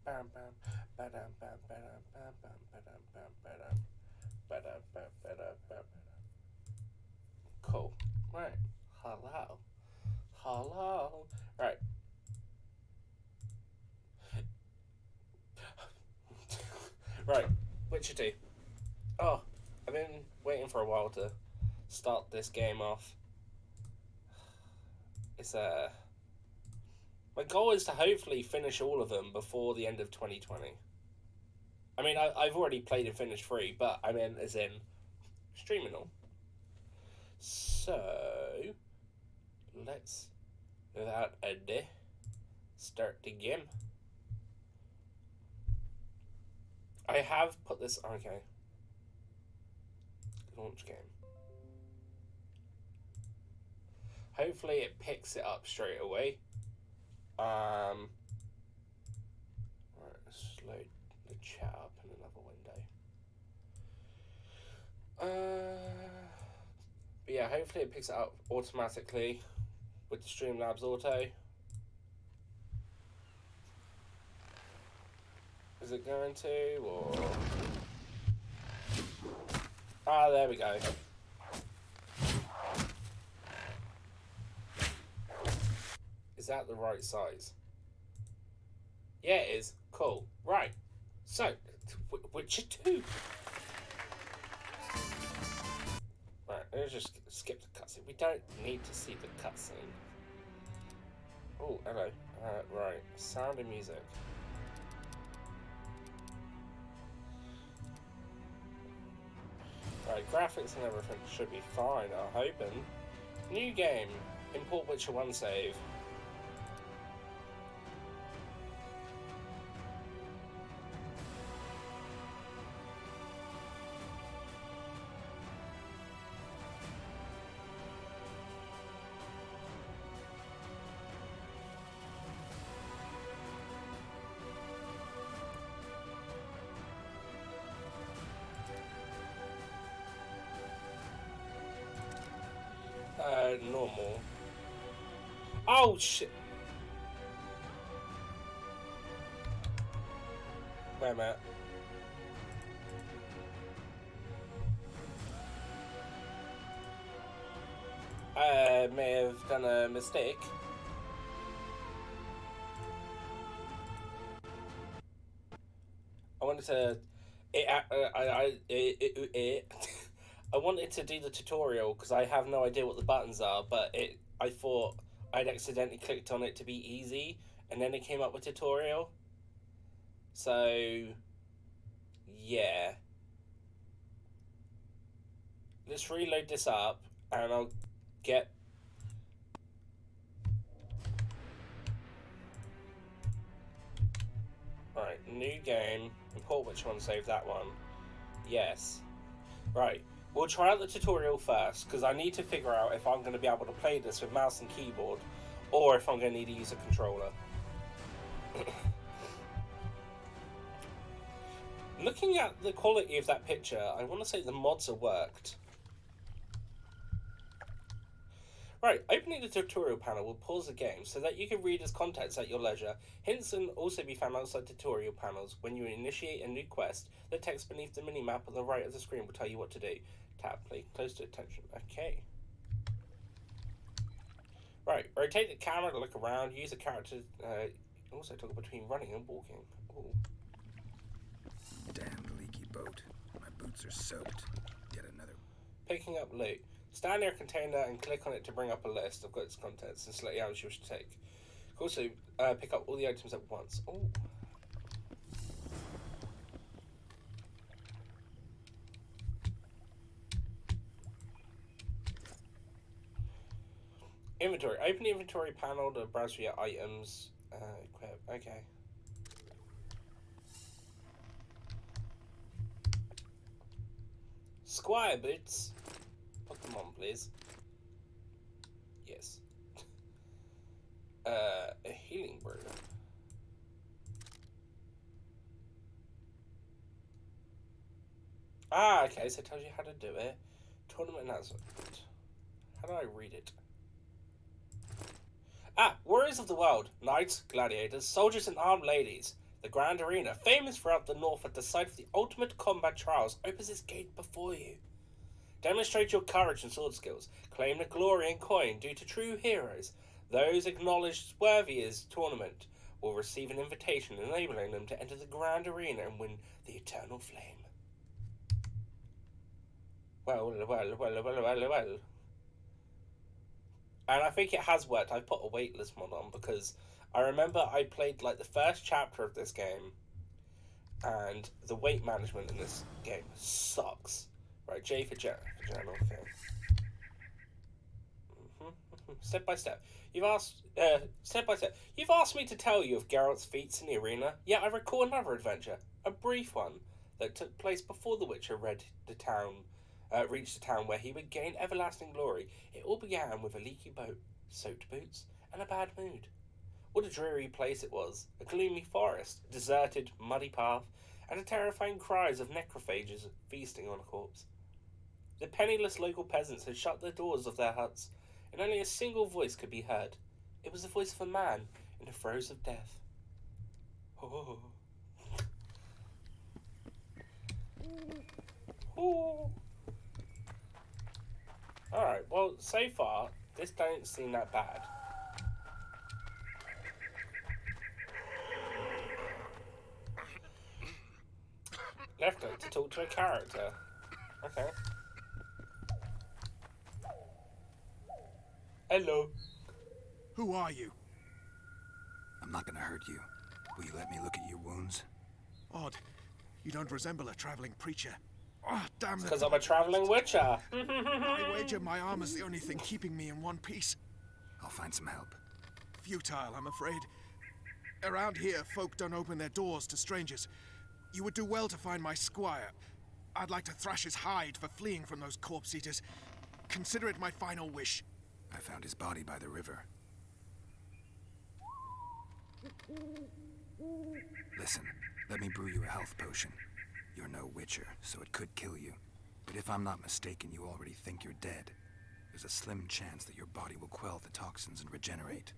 bam, bam, ba-dum, bam, ba-dum, bam, bam, ba-dum, bam, ba-dum, ba-dum, bam, ba-dum, bam. Cool. Right. Hello. Hello. Right. Right. Witcher 2. Oh, I've been waiting for a while to start this game off. It's my goal is to hopefully finish all of them before the end of 2020. I mean, I've already played and finished 3, but I mean, as in streaming all. So, let's, without ado, start the game. I have put this, okay. Launch game. Hopefully it picks it up straight away. Right, let's load the chat up in another window. But yeah, hopefully it picks it up automatically with the Streamlabs Auto. Is it going to, or... Ah, there we go. Is that the right size? Yeah, it is. Cool. Right. So, Witcher 2. Right, let's just skip the cutscene. We don't need to see the cutscene. Oh, hello. Right. Sound and music. Right, graphics and everything should be fine, I'm hoping. New game. Import Witcher 1 save. Normal. Oh, shit. Wait a minute. I may have done a mistake. I wanted to... I wanted to do the tutorial because I have no idea what the buttons are, but I thought I'd accidentally clicked on it to be easy, and then it came up with tutorial. So, yeah. Let's reload this up, and I'll get... Right, new game. Import which one, save that one. Yes. Right. We'll try out the tutorial first, because I need to figure out if I'm going to be able to play this with mouse and keyboard, or if I'm going to need to use a controller. Looking at the quality of that picture, I want to say the mods are worked. Right, opening the tutorial panel will pause the game so that you can read its contents at your leisure. Hints can also be found outside tutorial panels. When you initiate a new quest, the text beneath the minimap on the right of the screen will tell you what to do. Tap, play close to attention. Okay. Right, rotate the camera to look around. Use the character. Also toggle between running and walking. Ooh. Damn leaky boat. My boots are soaked. Yet another. Picking up loot. Stand near a container and click on it to bring up a list of its contents and select the items you wish to take. You can also pick up all the items at once. Ooh. Inventory. Open the inventory panel to browse for your items. Equip. Okay. Squire boots. Put them on, please. Yes. A healing brew. Ah, okay, so it tells you how to do it. Tournament announcement. How do I read it? Ah, warriors of the world, knights, gladiators, soldiers, and armed ladies. The Grand Arena, famous throughout the North at the site of the ultimate combat trials, opens its gate before you. Demonstrate your courage and sword skills. Claim the glory and coin due to true heroes. Those acknowledged worthy as tournament will receive an invitation enabling them to enter the Grand Arena and win the Eternal Flame. Well. And I think it has worked. I put a waitlist mod on because I remember I played like the first chapter of this game and the weight management in this game sucks. Right, J for general, okay. Step by step. Step by step. You've asked me to tell you of Geralt's feats in the arena, yet I recall another adventure, a brief one, that took place before the Witcher reached the town where he would gain everlasting glory. It all began with a leaky boat, soaked boots, and a bad mood. What a dreary place it was. A gloomy forest, a deserted, muddy path, and the terrifying cries of necrophages feasting on a corpse. The penniless local peasants had shut the doors of their huts, and only a single voice could be heard. It was the voice of a man in the throes of death. Oh. Oh. Alright, well, so far, this don't seem that bad. Left click to talk to a character. Okay. Hello. Who are you? I'm not gonna hurt you. Will you let me look at your wounds? Odd. You don't resemble a traveling preacher. Oh, damn it. Because I'm a traveling witcher. I wager my armor's the only thing keeping me in one piece. I'll find some help. Futile, I'm afraid. Around here, folk don't open their doors to strangers. You would do well to find my squire. I'd like to thrash his hide for fleeing from those corpse eaters. Consider it my final wish. I found his body by the river. Listen, let me brew you a health potion. You're no witcher, so it could kill you. But if I'm not mistaken, you already think you're dead. There's a slim chance that your body will quell the toxins and regenerate.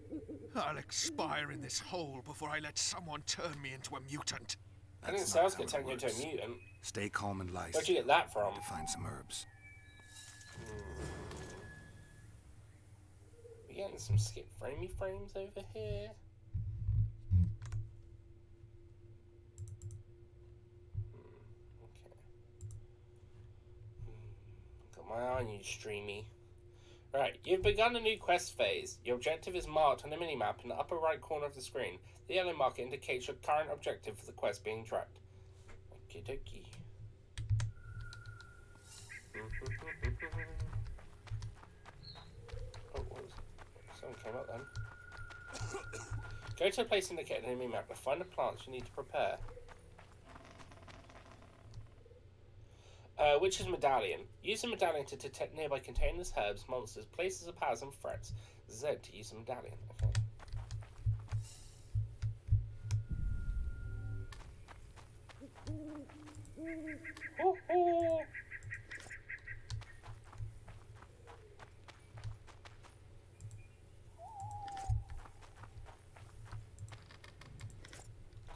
I'll expire in this hole before I let someone turn me into a mutant. I didn't say I was going to turn you into a mutant. Stay calm and lie. Where'd you get that from? To find some herbs. We're getting some skip framey frames over here. Okay. Got my eye on you, Streamy. Right, you've begun a new quest phase. Your objective is marked on the minimap in the upper right corner of the screen. The yellow marker indicates your current objective for the quest being tracked. Okie dokie. Oh, what was it? Someone came up then. Go to a place indicated in the minimap to find the plants you need to prepare. Witch's Medallion. Use the medallion to detect nearby containers, herbs, monsters, places of powers, and threats. Z to use the medallion. Okay. Woohoo!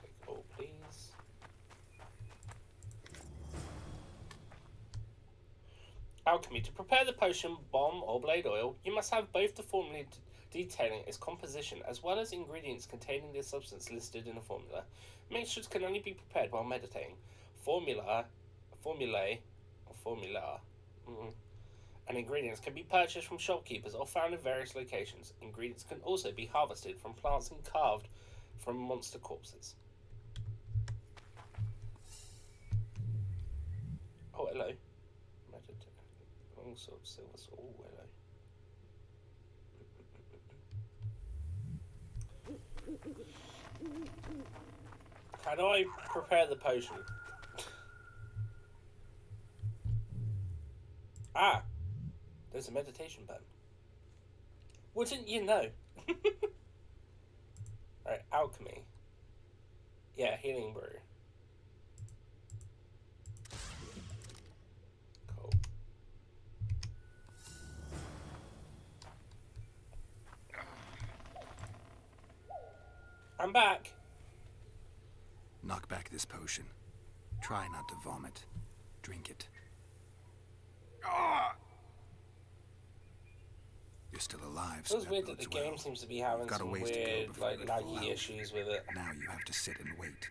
Take all, please. Alchemy. To prepare the potion, bomb, or blade oil, you must have both the formula detailing its composition as well as ingredients containing the substance listed in the formula. Mixtures can only be prepared while meditating. Formula, and ingredients can be purchased from shopkeepers or found in various locations. Ingredients can also be harvested from plants and carved from monster corpses. Oh, hello. Longsword, silver sword. Oh, hello. How do I prepare the potion? Ah! There's a meditation button. Wouldn't you know? Alright, alchemy. Yeah, healing brew. Cool. I'm back. Knock back this potion. Try not to vomit. Drink it. Ah! You're still alive, It so was that weird that bodes the game well. seems to be having Got a some ways to go weird, before like, they fall laggy out. issues with it. Now you have to sit and wait.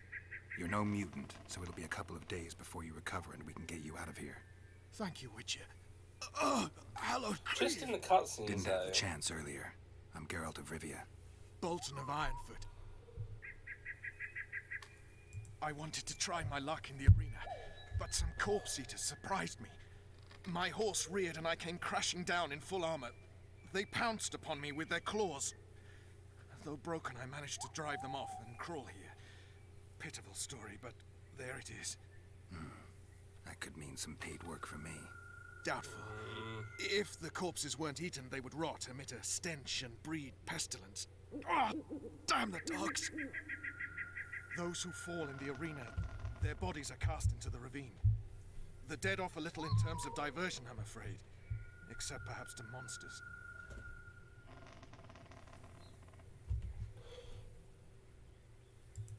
You're no mutant, so it'll be a couple of days before you recover and we can get you out of here. Thank you, Witcher. Oh, hallowed Just in Grief. the cutscenes, Didn't have though. the chance earlier. I'm Geralt of Rivia. Bolton of Ironfoot. I wanted to try my luck in the arena, but some corpse eaters surprised me. My horse reared and I came crashing down in full armor. They pounced upon me with their claws. Though broken, I managed to drive them off and crawl here. Pitiful story, but there it is. That could mean some paid work for me. Doubtful. If the corpses weren't eaten, they would rot, emit a stench, and breed pestilence. Ah, damn the dogs! Those who fall in the arena, their bodies are cast into the ravine. The dead offer little in terms of diversion, I'm afraid. Except perhaps to monsters.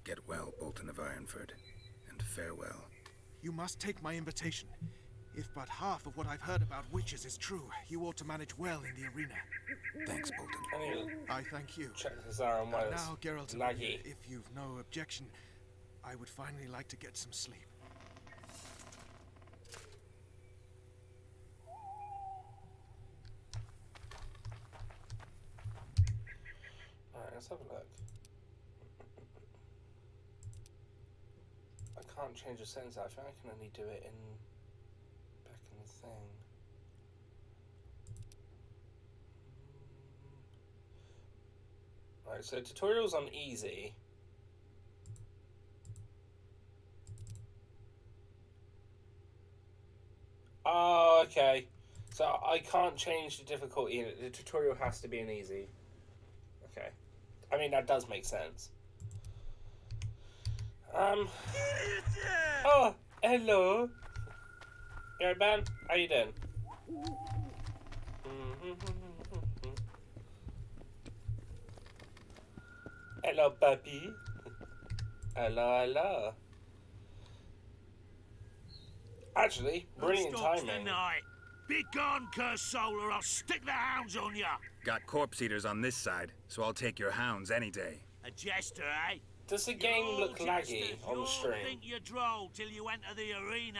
Get well, Bolton of Ironford, and farewell. You must take my invitation. If but half of what I've heard about witches is true, you ought to manage well in the arena. Thanks, Bolton. I need to I thank you. check this out on why it's Now, Geralt, laggy. if you've no objection, I would finally like to get some sleep. Alright, let's have a look. I can't change the settings. I think I can only do it back in the thing. Right, so tutorials on easy. Oh, okay. So I can't change the difficulty in it. The tutorial has to be an easy. Okay. I mean, that does make sense. Oh, hello. You alright, Ben? How you doing? Hello, puppy. Hello, hello. Actually, brilliant timing. Tonight. Be gone, cursed soul, or I'll stick the hounds on ya. Got corpse eaters on this side, so I'll take your hounds any day. A jester, eh? Does the game You look all laggy jesters, on the you all stream? think you're droll till you enter the arena.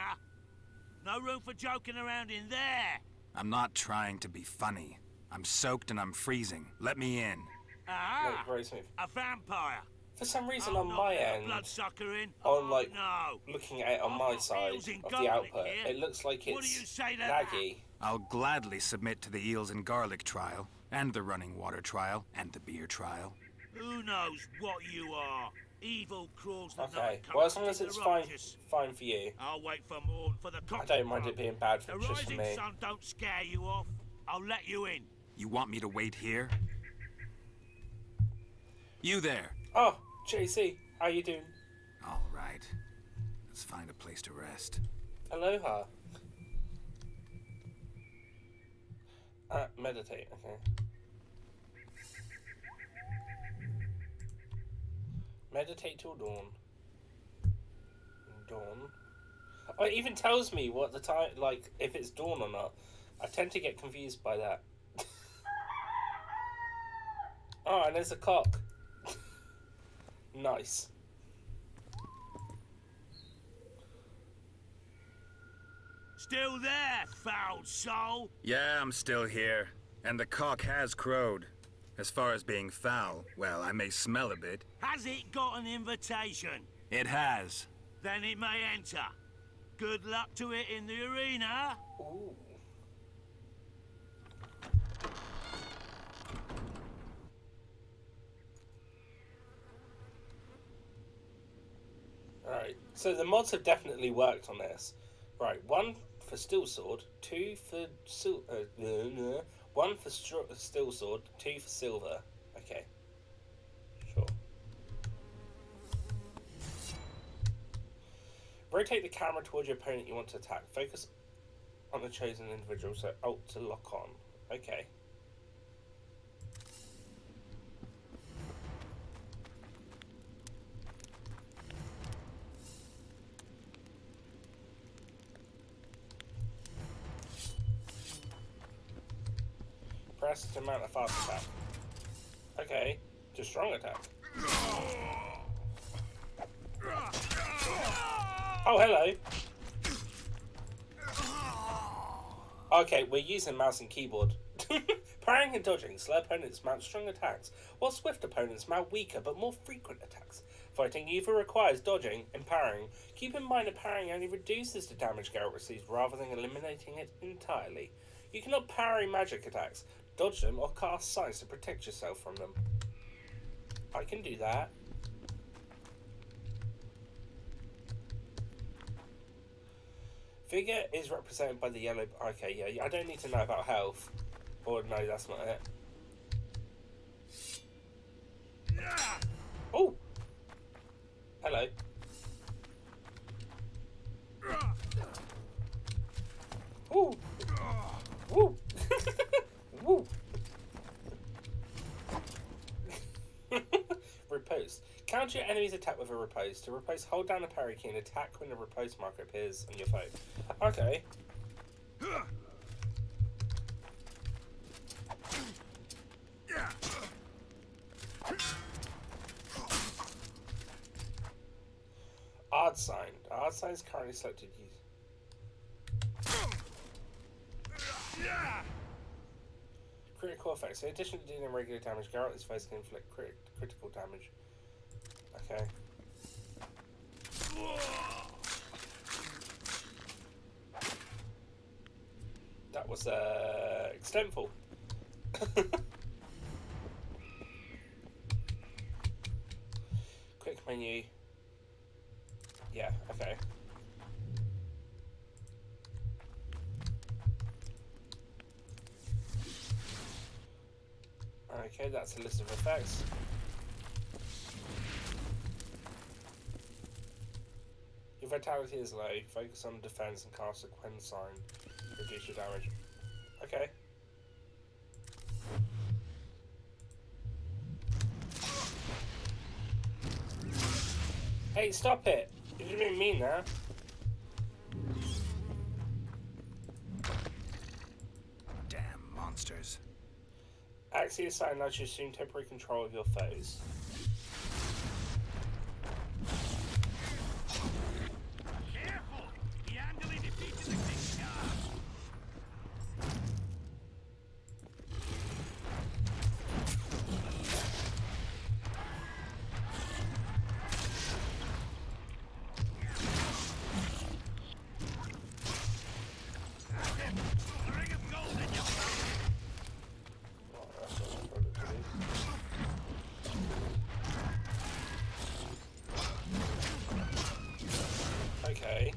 No room for joking around in there. I'm not trying to be funny. I'm soaked and I'm freezing. Let me in. No, Ah, very smooth. a vampire. For some reason, I'll on not my let a end, bloodsucker in. on like No. looking at it on I've my got side eels in of the garlic output, here. it looks like What do you it's say to that? laggy. I'll gladly submit to the eels and garlic trial, and the running water trial, and the beer trial. Who knows what you are? Evil crawls the Okay. night, Well, as long comes as it's the fine, righteous. fine for you. I'll wait for morn for the I cocktail. don't mind it being bad The for just for rising me. sun don't scare you off. I'll let you in. You want me to wait here? You there. Oh, JC, how you doing? All right. Let's find a place to rest. Aloha. Meditate. Okay. Meditate till dawn. Dawn. Oh, it even tells me what the time, like, if it's dawn or not. I tend to get confused by that. Oh, and there's a cock. Nice. Still there, foul soul? Yeah, I'm still here. And the cock has crowed. As far as being foul, well, I may smell a bit. Has it got an invitation? It has. Then it may enter. Good luck to it in the arena. Ooh. Alright, so the mods have definitely worked on this. Right, one for steel sword, two for one for steel sword, two for silver. Okay, sure. Rotate the camera towards your opponent you want to attack. Focus on the chosen individual, so Alt to lock on. Okay. press to mount a fast attack. Okay, to strong attack. Oh, hello. Okay, we're using mouse and keyboard. Parrying and dodging, slow opponents mount strong attacks, while swift opponents mount weaker but more frequent attacks. Fighting either requires dodging and parrying. Keep in mind that parrying only reduces the damage Geralt receives rather than eliminating it entirely. You cannot parry magic attacks, dodge them, or cast signs to protect yourself from them. I can do that. Vigor is represented by the yellow... Okay, yeah, I don't need to know about health. Or no, that's not it. Oh! Hello. Ooh! Woo! Woo! Riposte. Counter your enemy's attack with a riposte. To riposte, hold down the parry key and attack when the riposte marker appears on your foe. Okay. Ard sign. Ard sign is currently selected. Critical effects. In addition to dealing regular damage, Geralt is face can inflict critical damage. Okay. That was extentful. Quick menu. Yeah, okay. Okay, that's a list of effects. Your vitality is low. Focus on defense and cast a Quen sign. Reduce your damage. Okay. Hey, stop it! You didn't even mean that. Damn monsters. Axios sign lets you assume temporary control of your foes. Careful! He handily defeated the King's Guard. The ring of gold in your mouth. Oh, that's what I'm trying to do. Okay.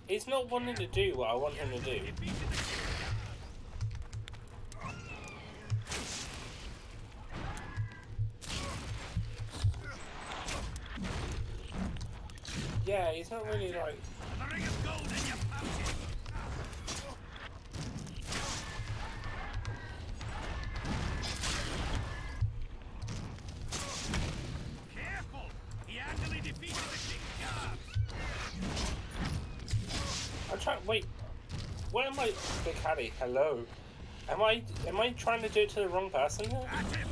He's not wanting to do what I want him to do. Defeated the King's Yeah, he's not really like... The ring of gold in your pouches. Careful! He handily defeated the King's Guard. I'm trying... Wait. What am I... Big Hattie, hello. Am I trying to do it to the wrong person here? At him!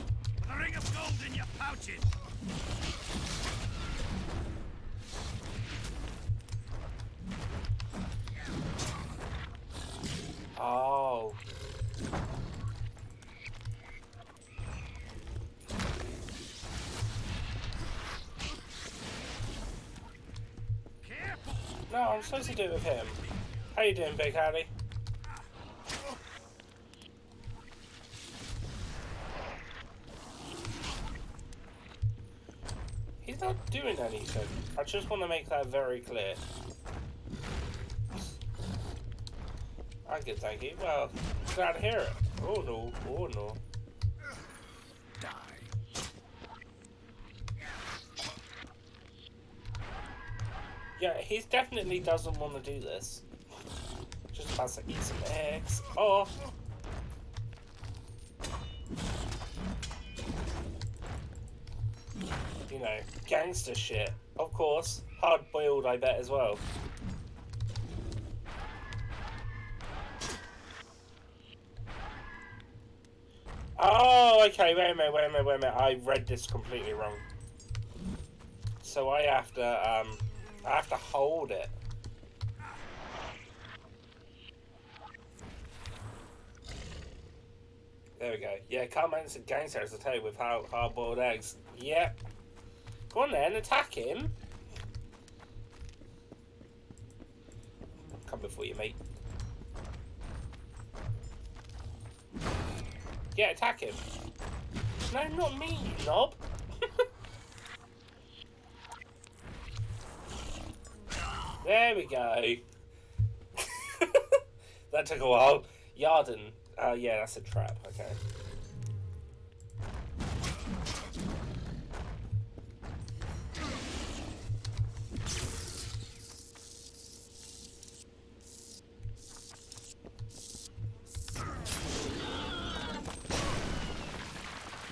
The ring of gold in your pouches. Oh. Careful! No, I'm supposed to do it with him. How you doing, Big Hattie? He's not doing anything. I just want to make that very clear. I'm good, thank you. Well, glad to hear it. Oh no, oh no. Die. Yeah, he definitely doesn't want to do this. Just about to eat some eggs. Oh! You know, gangster shit. Of course. Hard-boiled, I bet, as well. Oh, okay. Wait a minute. I read this completely wrong. So I have to hold it. There we go. Yeah, can't manage the gangsters, I tell you, with hard-boiled eggs. Yep. Go on then, attack him. Come before you, mate. Yeah, attack him. No, not me, you knob. There we go. That took a while. Yarden. Yeah, that's a trap. Okay.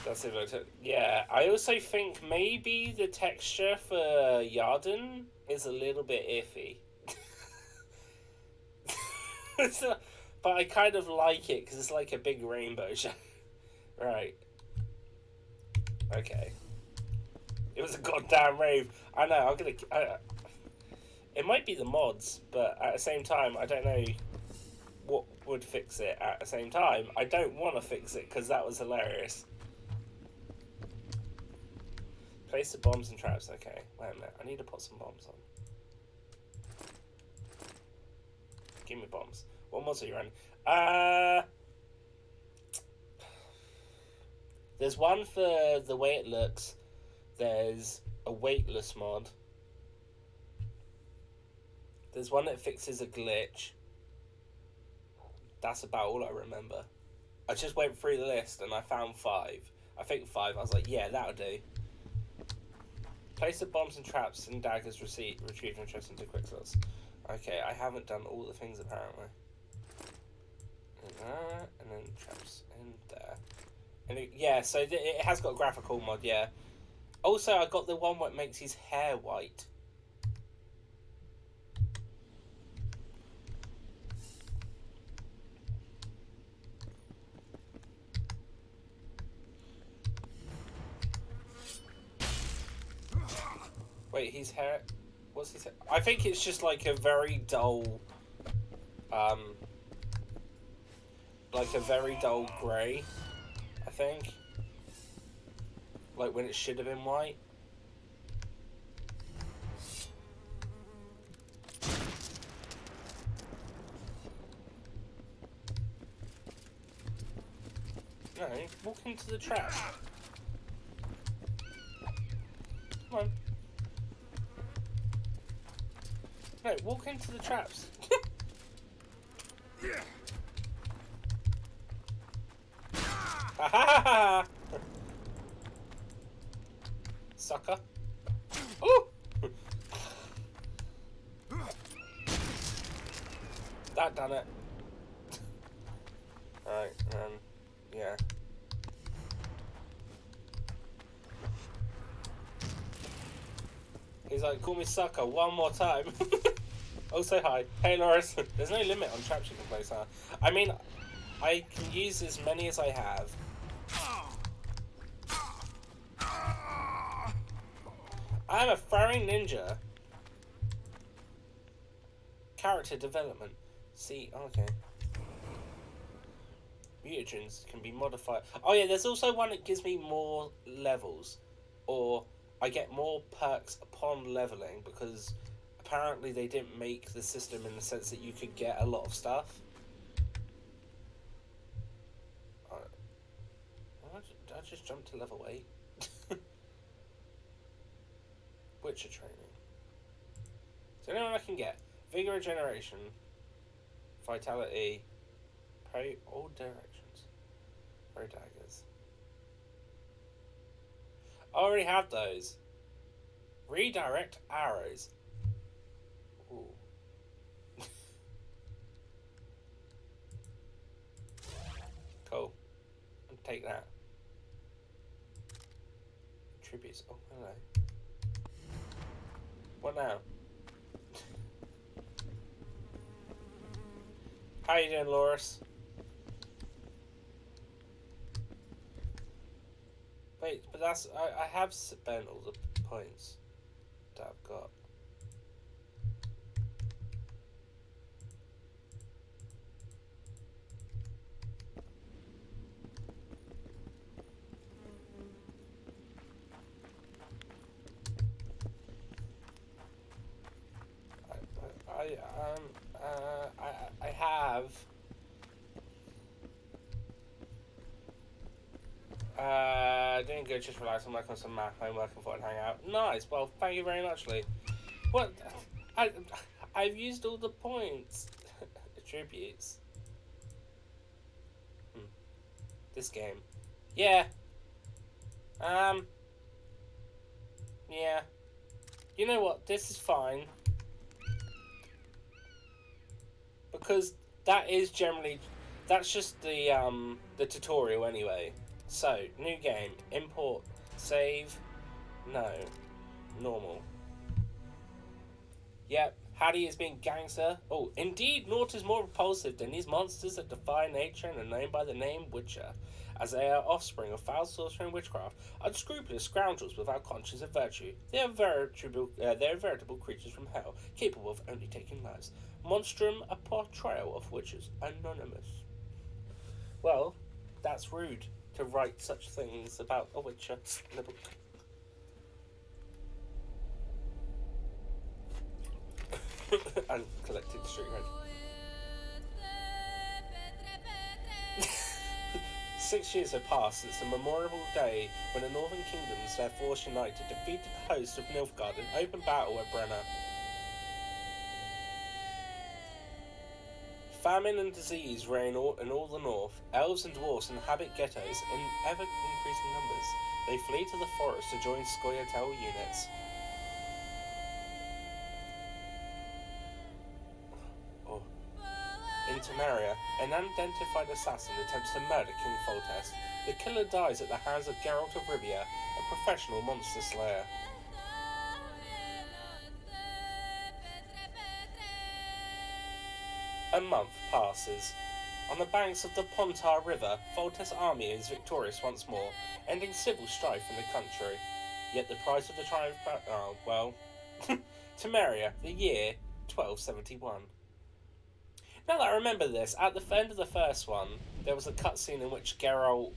That's it. Yeah, I also think maybe the texture for Yarden is a little bit iffy. But I kind of like it because it's like a big rainbow show. Right. Okay. It was a goddamn rave. I know, it might be the mods, but at the same time, I don't know what would fix it at the same time. I don't want to fix it because that was hilarious. Place the bombs and traps. Okay, wait a minute. I need to put some bombs on. Give me bombs. What mods are you running? There's one for the way it looks. There's a weightless mod. There's one that fixes a glitch. That's about all I remember. I just went through the list and I found 5. I think 5. I was like, yeah, that'll do. Place the bombs and traps and daggers retrieve and trust into quick slots. Okay, I haven't done all the things apparently. And then traps in there. And yeah, so it has got a graphical mod, yeah. Also, I got the one that makes his hair white. Wait, his hair... What's his hair? I think it's just like a very dull... like a very dull grey, I think. Like when it should have been white. No, walk into the trap. Come on. No, walk into the traps. Ha ha ha! Sucker. Ooh! That done it. Alright, yeah. He's like, call me sucker one more time. Oh, say hi. Hey, Loris. There's no limit on traps you can place, huh? I mean, I can use as many as I have. I'm a throwing ninja. Character development. See, okay. Mutagens can be modified. Oh yeah, there's also one that gives me more levels. Or I get more perks upon leveling because apparently they didn't make the system in the sense that you could get a lot of stuff. Did I just jump to level 8? Witcher training. Is there anyone I can get? Vigor regeneration. Vitality. Pray all directions. Pray daggers. I already have those. Redirect arrows. Ooh. Cool. I'll take that. Tributes. Oh, hello. What now? How you doing, Loris? but I have spent all the points that I've got. I have doing good, just relax and work on some math homework and thought I'd hang out. Nice, well thank you very much, Lee. What? I've used all the points. Attributes. This game. Yeah. Yeah. You know what? This is fine. Because that is generally... That's just the tutorial anyway. So, new game. Import. Save. No. Normal. Yep. Hattie is being gangster. Oh, indeed, naught is more repulsive than these monsters that defy nature and are known by the name Witcher, as they are offspring of foul sorcery and witchcraft, unscrupulous scoundrels without conscience and virtue. They are veritable creatures from hell, capable of only taking lives. Monstrum, a portrayal of witches, anonymous. Well, that's rude to write such things about a witcher in a book. And collected street red. 6 years have passed since the memorable day when the Northern Kingdoms, their force united, defeated the hosts of Nilfgaard in open battle at Brenna. Famine and disease reign in all the north. Elves and dwarfs inhabit ghettos in ever-increasing numbers. They flee to the forest to join Scoia'tael units. In Temeria, an unidentified assassin attempts to murder King Foltest. The killer dies at the hands of Geralt of Rivia, a professional monster slayer. A month passes. On the banks of the Pontar River, Foltest's army is victorious once more, ending civil strife in the country. Yet the price of the triumph... Oh, well... Temeria, the year 1271. Now that I remember this, at the end of the first one, there was a cutscene in which Geralt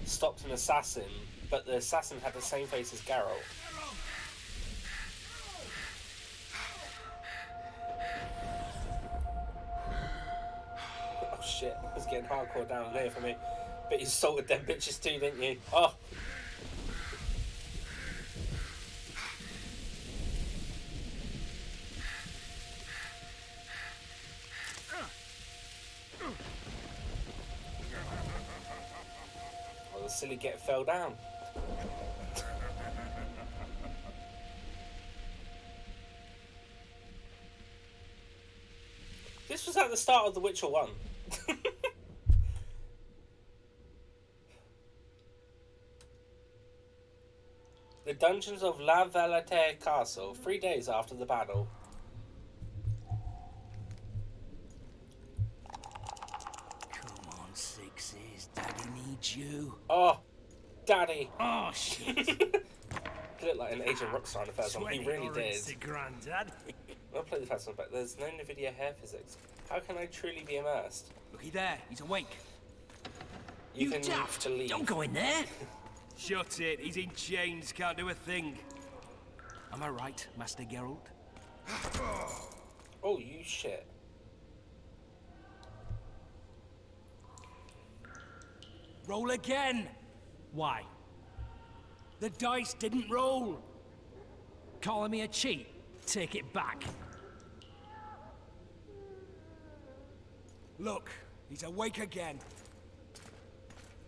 stopped an assassin, but the assassin had the same face as Geralt. Oh shit, it was getting hardcore down there for me. But you salted them bitches too, didn't you? Oh! The silly get fell down. This was at the start of The Witcher 1. The dungeons of La Valette Castle, 3 days after the battle. Daddy needs you. Oh, Daddy. Oh, shit. He looked like an Asian rock star in the first one. He really did. Grandad. I'll play the first one, but there's no NVIDIA hair physics. How can I truly be immersed? Looky there, he's awake. You can daft! believe. Don't go in there! Shut it, he's in chains, can't do a thing. Am I right, Master Geralt? Oh, you shit. Roll again! Why? The dice didn't roll! Calling me a cheat? Take it back. Look, he's awake again.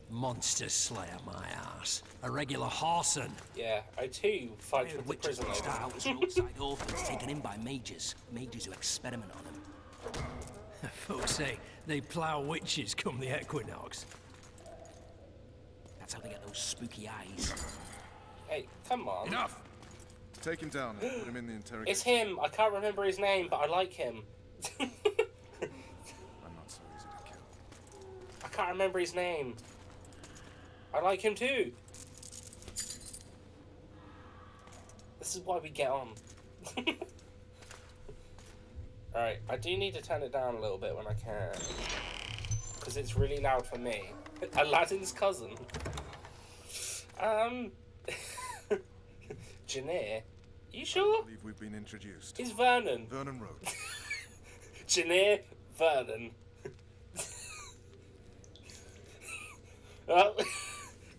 Monster slayer, my ass. A regular Harson. Yeah, I too fight with the prison lady. Start out as roadside orphans taken in by mages. Mages who experiment on them. Folks say they plough witches come the equinox. That's how they get those spooky eyes. Hey, come on. Enough! Take him down and put him in the interrogation. It's him. I can't remember his name, but I like him. I'm not so easy to kill. I can't remember his name. I like him too. This is why we get on. Alright, I do need to turn it down a little bit when I can. Because it's really loud for me. Aladdin's cousin. Janir? You sure? I believe we've been introduced. It's Vernon. Vernon Road. Janir Vernon. Well,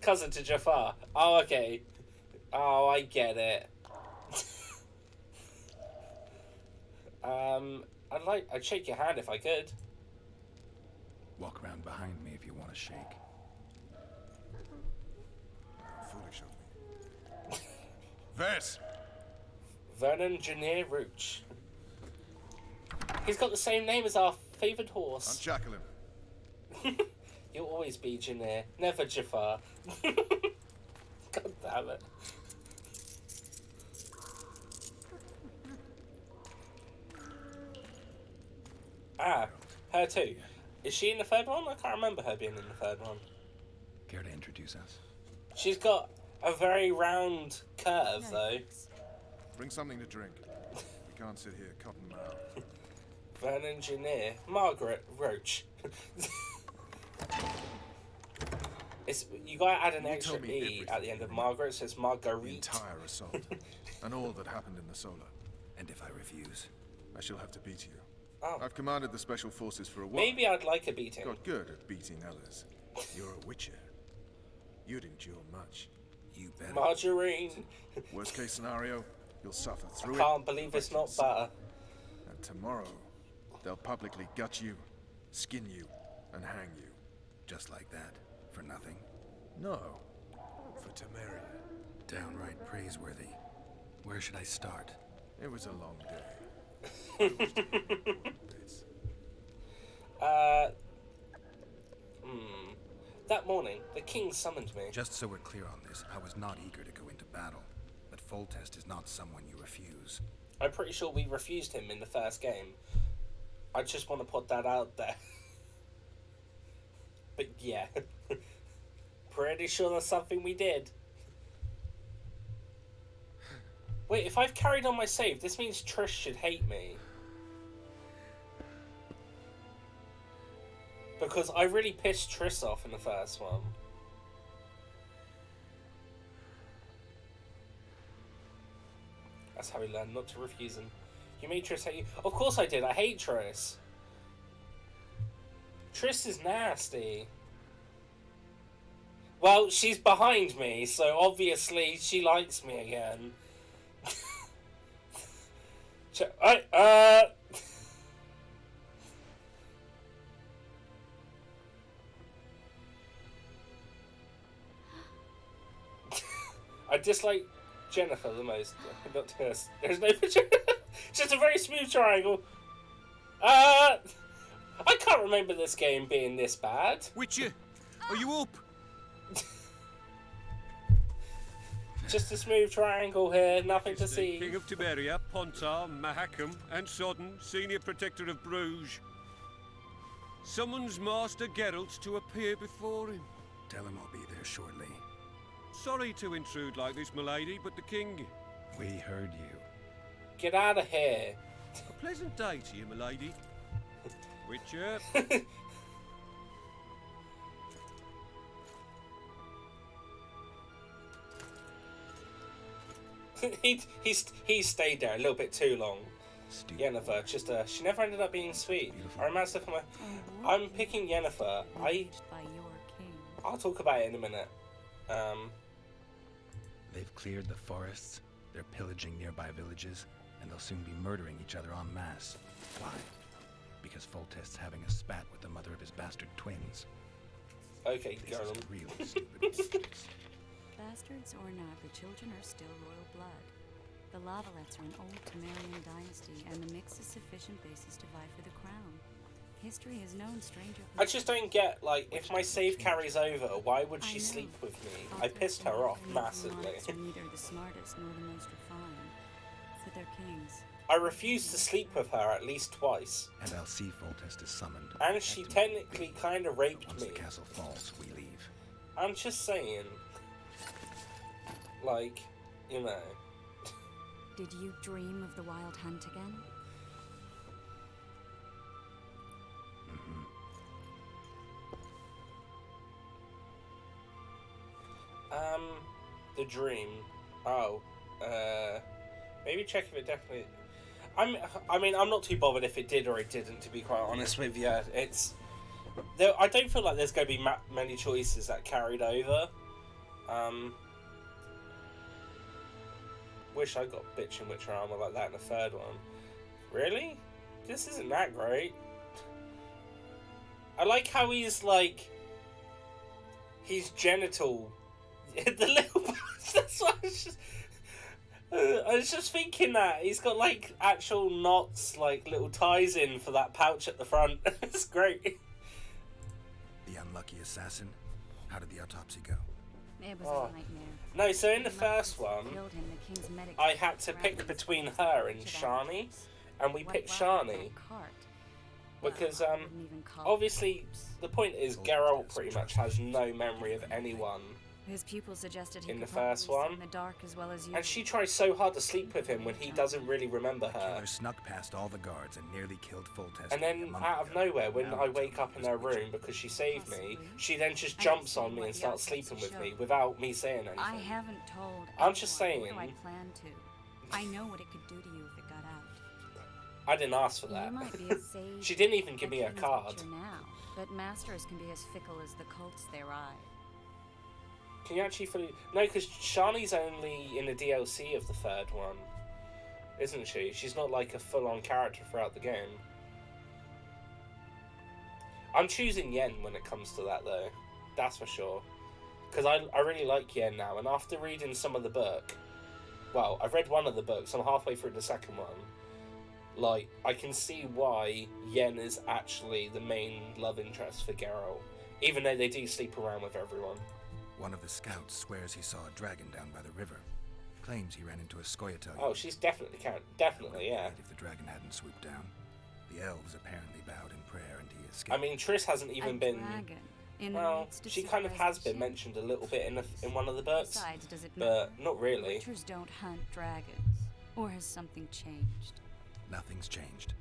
cousin to Jafar. Oh, okay. Oh, I get it. I'd shake your hand if I could. Walk around behind me if you want to shake. Foolish of me. Ves! Vernon Janir Rooch. He's got the same name as our favoured horse. Unshackle him. You'll always be Janir, never Jafar. God damn it. Ah, her too. Is she in the third one? I can't remember her being in the third one. Care to introduce us? She's got a very round curve, though. Bring something to drink. We can't sit here cotton mouthed. Vernon Janir. Margaret Roach. You gotta add an You extra tell me E at the end of Margaret, so it's The Marguerite. entire assault. And all that happened in the solar. And if I refuse? I shall have to beat you. Oh. I've commanded the special forces for a while. Maybe I'd like a beating. Got good at beating others. You're a witcher. You'd endure much. You better. Margarine. Worst case scenario, you'll suffer I through it. can't believe it's not butter. And tomorrow, they'll publicly gut you, skin you, and hang you. Just like that. For nothing. No. For Temeria. Downright praiseworthy. Where should I start? It was a long day. That morning, the king summoned me. Just so we're clear on this, I was not eager to go into battle. But Foltest is not someone you refuse. I'm pretty sure we refused him in the first game. I just want to put that out there. But yeah. Pretty sure that's something we did. Wait, if I've carried on my save, this means Trish should hate me. Because I really pissed Triss off in the first one. That's how we learn not to refuse him. You made Triss hate you? Of course I did, I hate Triss. Triss is nasty. Well, she's behind me, so obviously she likes me again. I dislike Jennifer the most. Not Triss. There's no picture. Just a very smooth triangle. I can't remember this game being this bad. Witcher, are you up? Just a smooth triangle here, nothing to The see. King of Tiberia, Pontar, Mahakam, and Sodden, Senior Protector of Bruges, summons Master Geralt to appear before him. Tell him I'll be there shortly. Sorry to intrude like this, milady, but the king... We heard you. Get out of here. A pleasant day to you, milady. Witcher, he stayed there a little bit too long. Stupid. Yennefer, just she never ended up being sweet. Beautiful. I remember stuff from my. I'm picking Yennefer. By your king. I'll talk about it in a minute. They've cleared the forests, they're pillaging nearby villages, and they'll soon be murdering each other en masse. Why? Because Foltest's having a spat with the mother of his bastard twins. Okay, This go is on. a really stupid excuse. Bastards or not, the children are still royal blood. The Lavalettes are an old Temerian dynasty, and the mix is sufficient basis to vie for the crown. History has known stranger. I just don't get, like, if my save carries over, why would I she know. sleep with me? I pissed her off massively. Monarchs are neither the smartest nor the most refined, but they're kings. I refused to sleep with her at least twice. And I'll see Foltest is summoned. And she Act technically kind of raped Once me. the castle falls, we leave. I'm just saying. Like, you know. Did you dream of the Wild Hunt again? The dream. Oh, maybe check if it definitely. I mean, I'm not too bothered if it did or it didn't. To be quite honest with you, it's. I don't feel like there's going to be many choices that carried over. Wish I got bitchin' Witcher armor like that in the third one. Really? This isn't that great. I like how he's like. His genital. The little. That's what I was just thinking that he's got like actual knots, like little ties in for that pouch at the front. It's great. The unlucky assassin? How did the autopsy go? It was a nightmare. No, so in the The first Muxus one, killed him, the king's medic I had to surrounded pick his between body her and with Shani, animals. and we Went picked well into Shani a cart. because Well, I wouldn't even call it obviously corpse. the point is Geralt pretty much has no memory of anyone. His pupils suggested he in could the first probably see one. in the dark as well as you. And she tries so hard to sleep with him when he doesn't really remember her. Killer snuck past all the guards and nearly killed Foltest. And then out of nowhere, when I wake up in her room because she saved me, she then just jumps on me and starts sleeping with me without me saying anything. I haven't told. I'm just anyone, nor saying- do I plan to. I know what it could do to you if it got out. I didn't ask for that. You might be as sage She didn't even as give the me a King's card. Witcher now, but masters can be as fickle as the cults they ride. Can you actually fully... No, because Shani's only in the DLC of the third one, isn't she? She's not like a full-on character throughout the game. I'm choosing Yen when it comes to that, though. That's for sure. Because I really like Yen now, and after reading some of the book... Well, I've read one of the books, I'm halfway through the second one. Like, I can see why Yen is actually the main love interest for Geralt. Even though they do sleep around with everyone. One of the scouts swears he saw a dragon down by the river. Claims he ran into a Scoia'tael. Oh, she's definitely definitely, yeah. If the dragon hadn't swooped down. The elves apparently bowed in prayer and he escaped. I mean, Triss hasn't even a been... dragon in the Well, midst of she kind of has been civilization? mentioned a little bit in one of the books, Besides, does it matter? but not really. Witchers don't hunt dragons. Or has something changed? Nothing's changed.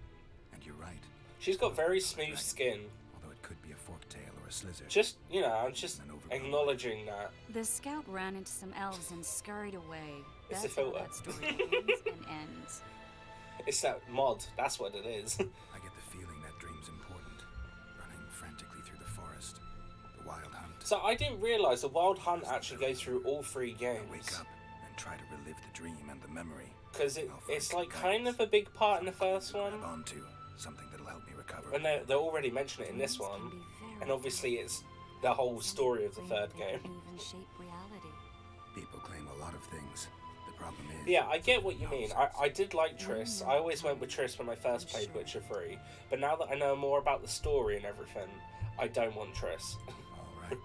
And you're right. She's got very smooth skin. Although it could be a forked tail or a slizzer. Just, you know, I'm just acknowledging that. The scout ran into some elves and scurried away. It's That's a how filter. that story begins and ends. It's that mod, that's what it is. I get the feeling that dream's important. Running frantically through the forest. The wild hunt. So I didn't realise the Wild Hunt actually goes through all three I games. wake up and try to relive the dream and the memory. Because I'll find it's some like kind guidance. of a big part in the first Something one. to grab onto. Something that'll help me recover. And they already mention it in this Dreams can one. be very And obviously it's the whole story of the third They game. can even shape reality. People claim a lot of things. The problem is... Yeah, I get what you mean. I did like Triss. I always went with Triss when I first played Witcher 3. But now that I know more about the story and everything, I don't want Triss. Alright.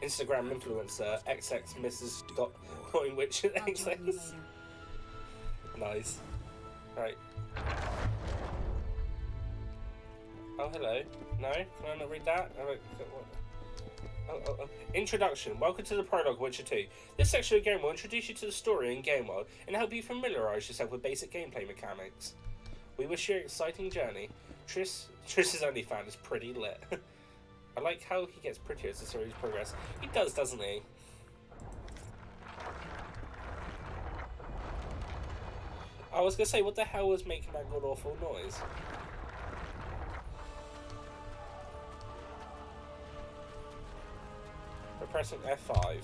Instagram influencer xxmrs.coinwitcher I'll join you later. Nice. Right. Oh, hello. No? Can I not read that? Introduction. Welcome to the prologue of Witcher 2. This section of the game will introduce you to the story and game world and help you familiarise yourself with basic gameplay mechanics. We wish you an exciting journey. Triss's OnlyFans is pretty lit. I like how he gets prettier as the series progresses. He does, doesn't he? I was gonna say, what the hell was making that god awful noise? We're pressing F5.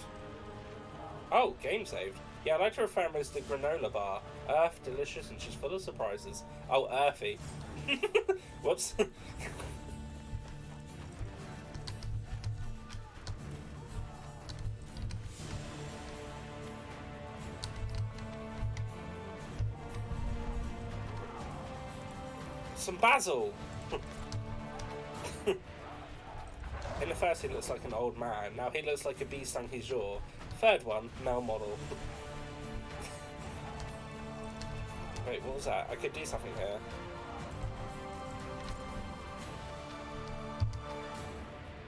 Oh, game saved. Yeah, I like to refer to him as the granola bar. Earth, delicious, and she's full of surprises. Oh, earthy. Whoops. Some basil! In the first he looks like an old man, now he looks like a beast on his jaw. Third one, male model. Wait, what was that? I could do something here.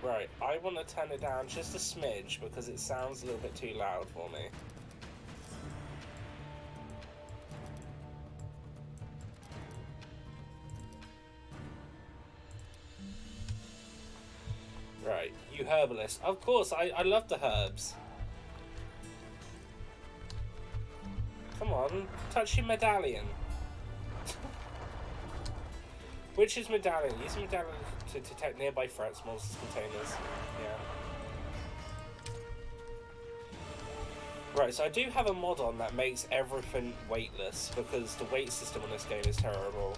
Right, I want to turn it down just a smidge because it sounds a little bit too loud for me. You herbalist. Of course, I love the herbs. Come on, touch your medallion. Witch's medallion. Use the medallion to detect nearby threats, monsters, containers. Yeah. Right, so I do have a mod on that makes everything weightless, because the weight system on this game is terrible.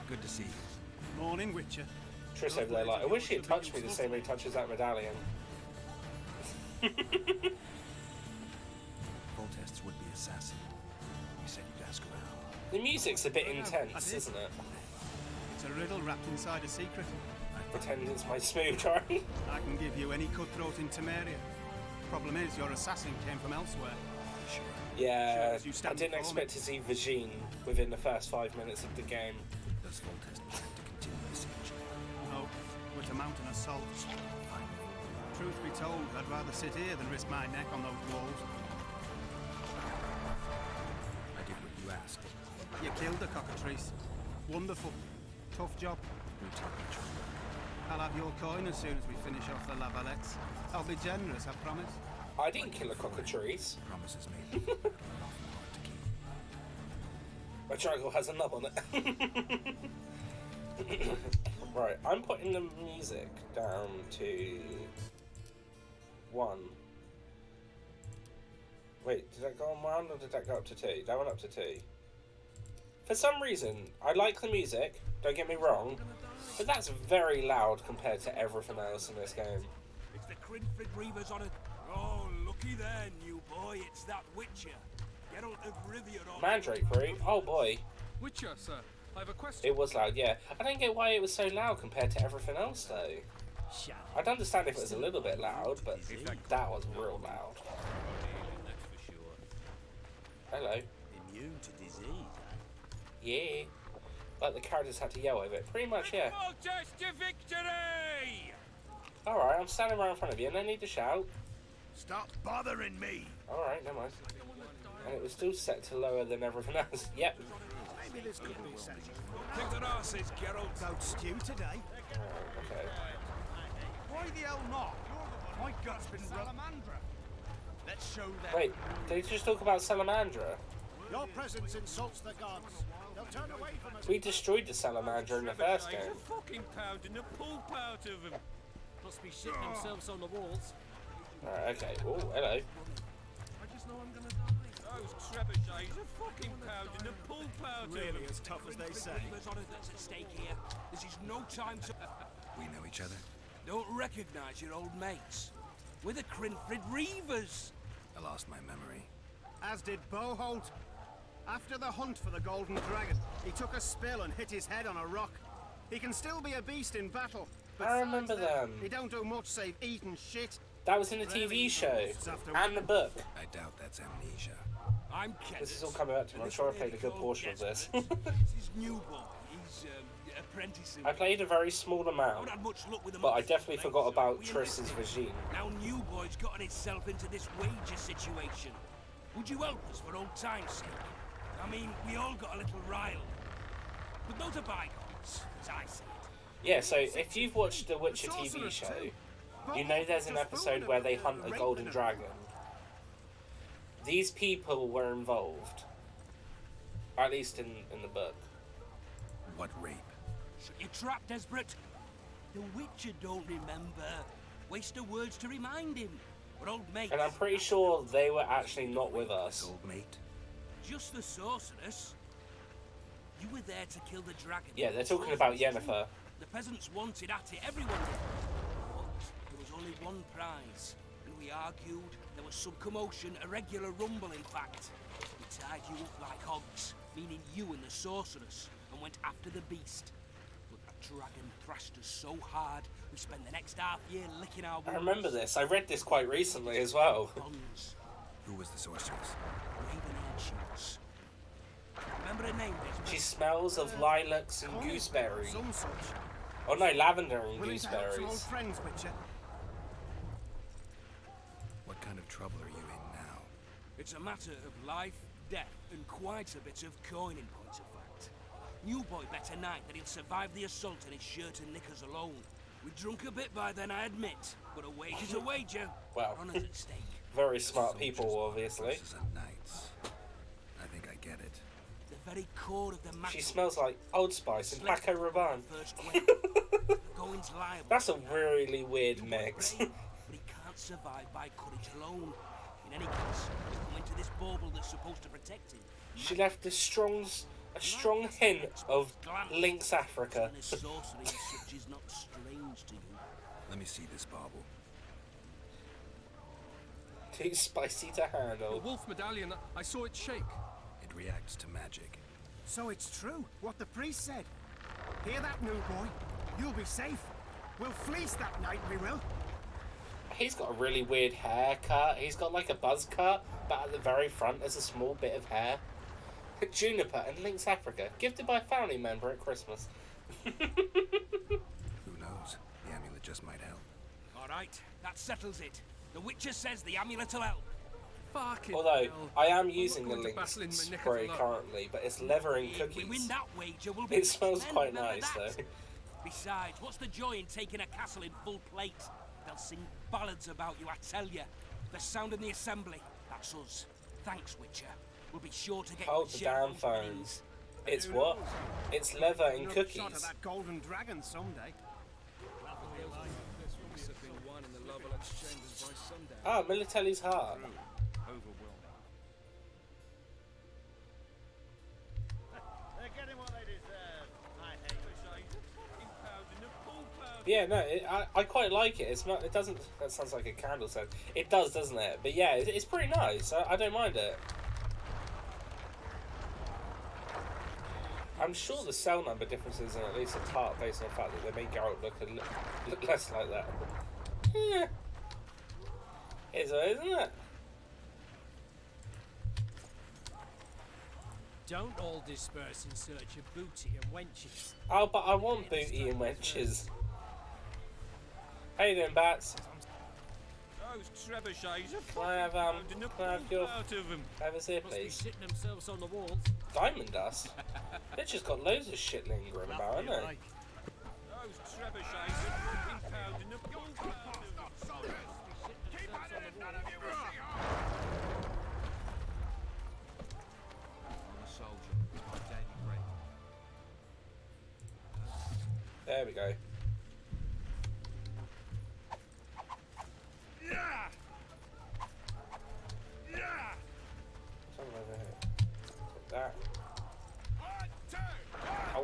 Good to see you. Morning, Witcher. Triss over there like, I wish he had touched me the same way he touches that medallion. Foltest's would-be assassin. You said you'd ask around. The music's a bit intense, isn't it? It's a riddle wrapped inside a secret. Pretend it's my smooth try. I can give you any cutthroat in Temeria. Problem is, your assassin came from elsewhere. Sure. Yeah, You I stand didn't before me. expect to see Vagine within the first 5 minutes of the game. Does Foltest plan to continue the siege? No, we're to mount an assault. Finally. Truth be told, I'd rather sit here than risk my neck on those walls. I did what you asked. You killed the cockatrice. Wonderful. Tough job. Routine ritual. I'll have your coin as soon as we finish off the lavalettes. I'll be generous, I promise. I didn't kill a cockatrice. Promises made. But often hard to keep. My triangle has a nub on it. Right, I'm putting the music down to 1. Wait, did that go on 1 or did that go up to 2? That went up to 2. For some reason, I like the music, don't get me wrong, but that's very loud compared to everything else in this game. It's the Crinfrid Reavers on it. Oh, looky there, new boy. It's that Witcher. Geralt of Rivia on Mandrake Fruit? Oh boy. Witcher, sir. I have a question. It was loud, yeah. I don't get why it was so loud compared to everything else, though. I'd understand if it was a little bit loud, but that was real loud. That's for sure. Hello. Immune to disease, Yeah. Like the characters had to yell over it. Pretty much, yeah. Foltest to victory! Alright, I'm standing right in front of you and I need to shout. Stop bothering me! Alright, never mind. And it was still set to lower than everything else. Yep. Maybe this could be settled. Kick their asses, Geralt. Goat stew today. Okay. Why the hell not? My gut's been Salamandra. Let's show them. Wait, did you just talk about Salamandra? Your presence insults the gods. They'll turn away from us. We destroyed the Salamander in the first game. He's a fucking pounding the pulp out of him. Must be shitting themselves on the walls. Alright, okay. Oh, hello. I just know I'm gonna die. Those trebuchets are fucking pounding the pulp out of him. as tough as they say. Reavers on it that's at stake here. This is no time to... We know each other? Don't recognise your old mates. We're the Crinfrid Reavers. I lost my memory. As did Boholt. After the hunt for the Golden Dragon, he took a spill and hit his head on a rock. He can still be a beast in battle. But I remember besides that, them. He don't do much save eat and shit. That was in the TV show. And the book. I doubt that's amnesia. I'm Kenneth. This is all coming back to me. I'm sure I played a good portion of this. This is new boy. He's apprenticing. I played a very small I amount. haven't had much luck with him. But I definitely forgot about Triss's Vagine. Vagine. Now new boy's gotten itself into this wager situation. Would you help us for old time's sake? I mean, we all got a little riled. But those are bygones, as I see it. Yeah, so if you've watched the Witcher TV show, you know there's an episode where they hunt a golden dragon. These people were involved. At least in the book. What rape? Shut your trap, Desperate. The Witcher don't remember. Waste of words to remind him. We're old mates. And I'm pretty sure they were actually not with This us. old mate? Just the sorceress. You were there to kill the dragon. Yeah, they're talking about Yennefer. The peasants wanted at it, everyone did. But there was only one prize, and we argued. There was some commotion, a regular rumble, in fact. We tied you up like hogs, meaning you and the sorceress, and went after the beast. But that dragon thrashed us so hard, we spent the next half year licking our wounds. I remember this. I read this quite recently as well. Bonds, Who was the sorceress? raven-haired shoots. Remember her name, Desmond? She smells of lilacs and gooseberry. Some such. Oh no, lavender and Willing to help some old gooseberries. friends, Witcher. What kind of trouble are you in now? It's a matter of life, death, and quite a bit of coin in point of fact. New boy bet tonight that he'll survive the assault in his shirt and knickers alone. We drunk a bit by then, I admit, but a wager's a wager. Wow. Honor's at stake. Very smart people, obviously. Horses and knights. I think I get it. The very core of the matter. She smells like Old Spice and Paco Rabanne. First win. The going's liable. That's a really weird New boy mix. brave, but he can't survive by courage alone. In any case, he'll come into this bauble that's supposed to protect him. She left a strong hint of Lynx Africa. And his sorcery as such is not strange to you. Let me see this bauble. Too spicy to The handle. wolf medallion, I saw it shake. It reacts to magic. So it's true, what the priest said. Hear that, new boy? You'll be safe. We'll fleece that night, we will. He's got a really weird haircut. He's got like a buzz cut, but at the very front there's a small bit of hair. Juniper and Lynx Africa, gifted by a family member at Christmas. Who knows? The amulet just might help. All right, that settles it. The Witcher says the amulet will help. Fucking Although, hell. I am I'm using the not going to Lynx battle in my knickers spray alone. currently, but it's leather and If we win cookies. that wager, we'll be It smells men, quite remember nice that? though. Besides, what's the joy in taking a castle in full plate? They'll sing ballads about you, I tell you. The sound in the assembly. That's us. Thanks, Witcher. We'll be sure to get Hold the your share damn of phone. winnings. It's Who what? knows? It's leather and Another shot of cookies. that golden dragon someday. Sipping wine in the Lovelet's chambers by sundown. Ah, Militelli's heart. They're getting what they deserve. I hate Yeah, no, I quite like it. It's not. It doesn't. That sounds like a candle scent. It does, doesn't it? But yeah, it's pretty nice. I don't mind it. I'm sure the cell number differences are at least a part based on the fact that they make Geralt look less like that. Yeah. Is it, isn't it? Don't all disperse in search of booty and wenches. Oh, but I want booty and wenches. How you doing, Bats? Those trebuchets are Can I have pounding the can I have pulp your out of them. have a here, Must be please? shitting themselves on the walls. Diamond dust. They've just got loads of shit lingering about, haven't they? Those trebuchets are fucking pounding the pulp out of them. I'm a soldier. It's my daily bread. There we go. Something over here. Take that. I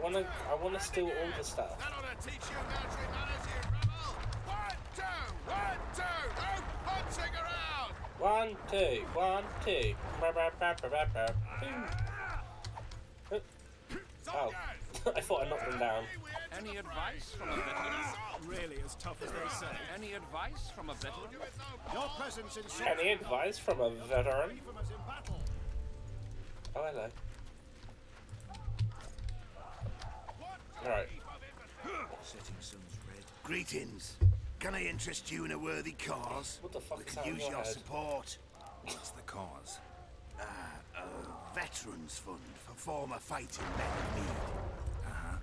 wanna steal all the stuff. That ought to teach you military manners, you rebel! 1, 2, 1, 2! No punching around! 1, 2, 1, 2. Oh, I thought I knocked them down. Any advice from a veteran? Really as tough as they say. Any advice from a veteran? Your presence in Any advice from a veteran? from us in battle. Oh, hello. Alright. Setting sun's red. Greetings. Can I interest you in a worthy cause? What the fuck We is could that on use your your head? support. What's the cause? A veterans fund for former fighting men in need. Uh-huh.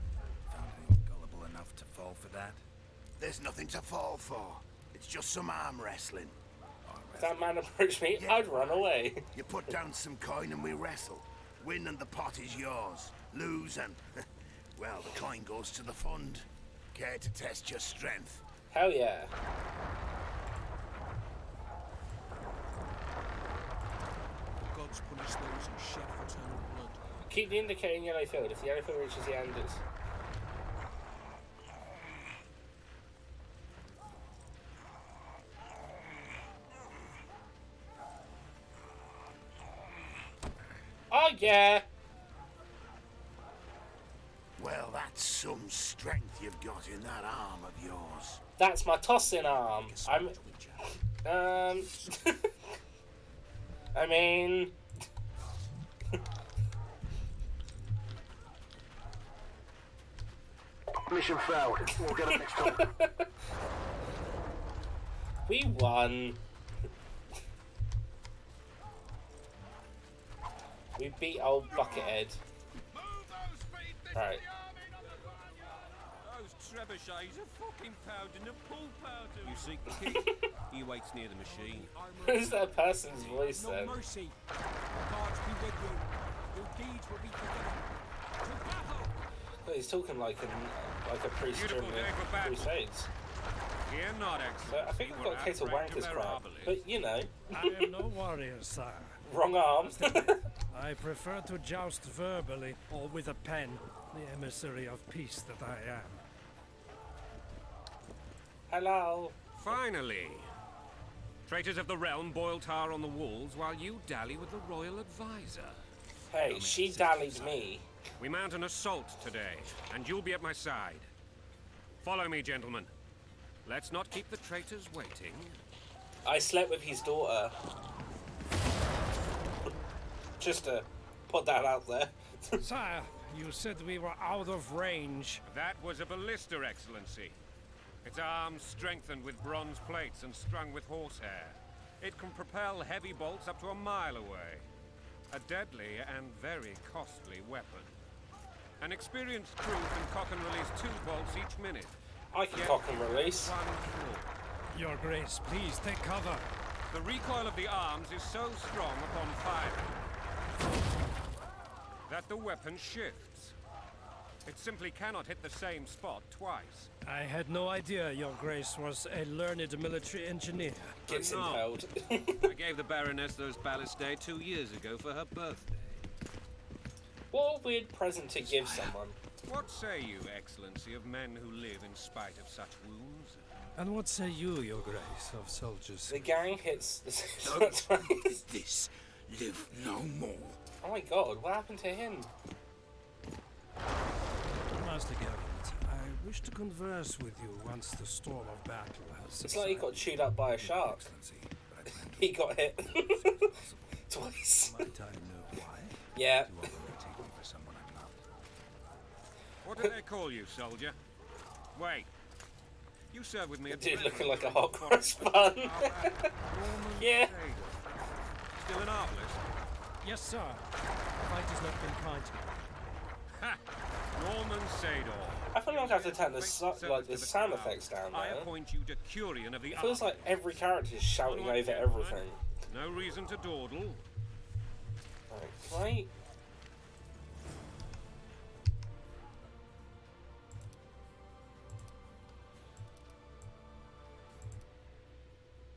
Found anyone gullible enough to fall for that? There's nothing to fall for. It's just some arm wrestling. If that man approached me, I'd run away. You put down some coin and we wrestle. Win and the pot is yours. Lose and, well, the coin goes to the fund. Care to test your strength? Hell yeah. The gods punish those who shed fraternal blood. Keep the indicator in yellow field. If the yellow field reaches the end, it's... Oh yeah! Well, that's some strength you've got in that arm of yours. That's my tossing arm. I'm... I mean... Mission failed. We'll get up next time. We won. We beat old Buckethead. Move those feet Right. Those trebuchets are fucking pounding the pool powder. You seek the king. He waits near the machine. Who's that person's voice then? No mercy. Gods be with you. Your deeds will be forgiven. To battle! Well, he's talking like a priest during Beautiful day for the battle. Crusades. Fear not, So Excellency. I think we've We're got a case of outright wanker's crap. Mirabilis. But you know, I am no warrior, sire. wrong arm. I prefer to joust verbally or with a pen, the emissary of peace that I am. Hello. Finally. Traitors of the realm boil tar on the walls while you dally with the royal advisor. Hey, she dallied me. We mount an assault today, and you'll be at my side. Follow me, gentlemen. Let's not keep the traitors waiting. I slept with his daughter. Just to put that out there. Sire, you said we were out of range. That was a ballista, Excellency. Its arms strengthened with bronze plates and strung with horsehair. It can propel heavy bolts up to a mile away. A deadly and very costly weapon. An experienced crew can cock and release 2 bolts each minute. I can Yet cock and release. one flaw. Your Grace, please take cover. The recoil of the arms is so strong upon firing that the weapon shifts. It simply cannot hit the same spot twice. I had no idea Your Grace was a learned military engineer. Gets No. impaled. I gave the Baroness those ballistae 2 years ago for her birthday. What a weird present to give someone. What say you, Excellency, of men who live in spite of such wounds? And what say you, Your Grace, of soldiers? The gang hits the This live no more. Oh my god, what happened to him? Master Geralt, I wish to converse with you once the storm of battle has It's like he got chewed up by a shark. Excellency, but I plan to He got hit. Twice. might I know why? Yeah. You already take me for someone I'm not. What do they call you, soldier? Wait. You serve with me at Dude the looking regiment like a hot for cross bun. Norman Yeah. Sador. Still an artless? Yes, sir. Fight has not been kind to me. Ha! Norman Sador. I feel like I have to turn the Faithful like the service to sound crown. effects down I now. appoint you to Curian of the It feels Army. like every character is shouting Onward, over gentlemen. everything. No reason to dawdle. Right.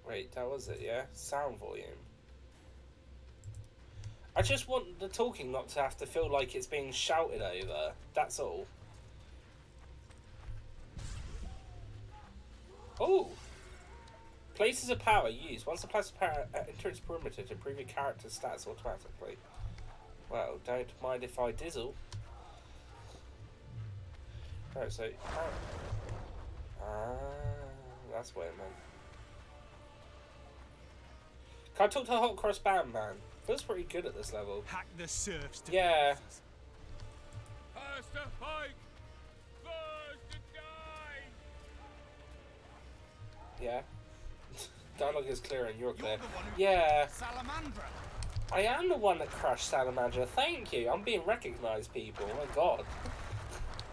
Wait, that was it, yeah? Sound volume. I just want the talking not to have to feel like it's being shouted over. That's all. Oh! Places of power used. Once a place of power enters its perimeter to improve your character's stats automatically. Well, don't mind if I dizzle. Alright, so... that's what it meant. Can I talk to a hot cross band man? Feels pretty good at this level. Hack the serfs to Yeah. First to fight! First to die! Yeah. Dialogue is clear and you're clear. You're the one who Yeah. Salamandra. I am the one that crushed Salamander. Thank you. I'm being recognised, people. Oh my god.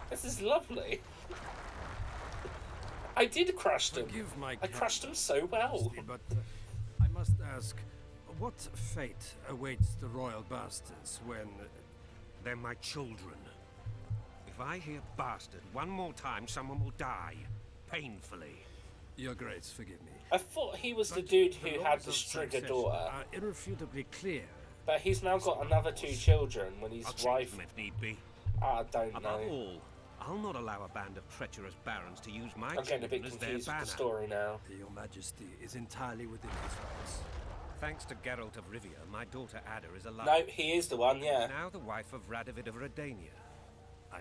This is lovely. I did crush them. Forgive my I crushed them so well. But I must ask, what fate awaits the royal bastards when... They're my children. If I hear bastard one more time, someone will die. Painfully. Your Grace, forgive me. I thought he was the But dude the who had laws the of Strigger succession daughter. are irrefutably clear. But he's now got another 2 children when his I'll change wife... them if need be. I don't Above know. all, I'll not allow a band of treacherous barons to use my I'm getting a bit children as their confused with banner. the story now. Your Majesty is entirely within his rights. Thanks to Geralt of Rivia, my daughter Ada is alive. No, he is the one, yeah. Now the wife of Radovid of Redania.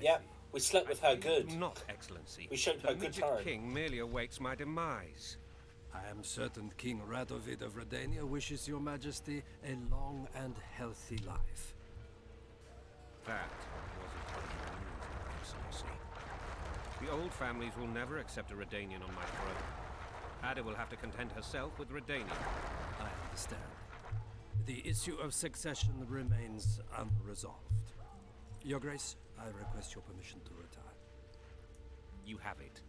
Yep, we slept with her I fear good. Not, Excellency. We showed her The good midget time. king merely awaits my demise. I am certain King Radovid of Redania wishes your Majesty a long and healthy life. That wasn't what I meant, Excellency. The old families will never accept a Redanian on my throne. Ada will have to content herself with Redania. I understand. The issue of succession remains unresolved. Your Grace, I request your permission to retire. You have it.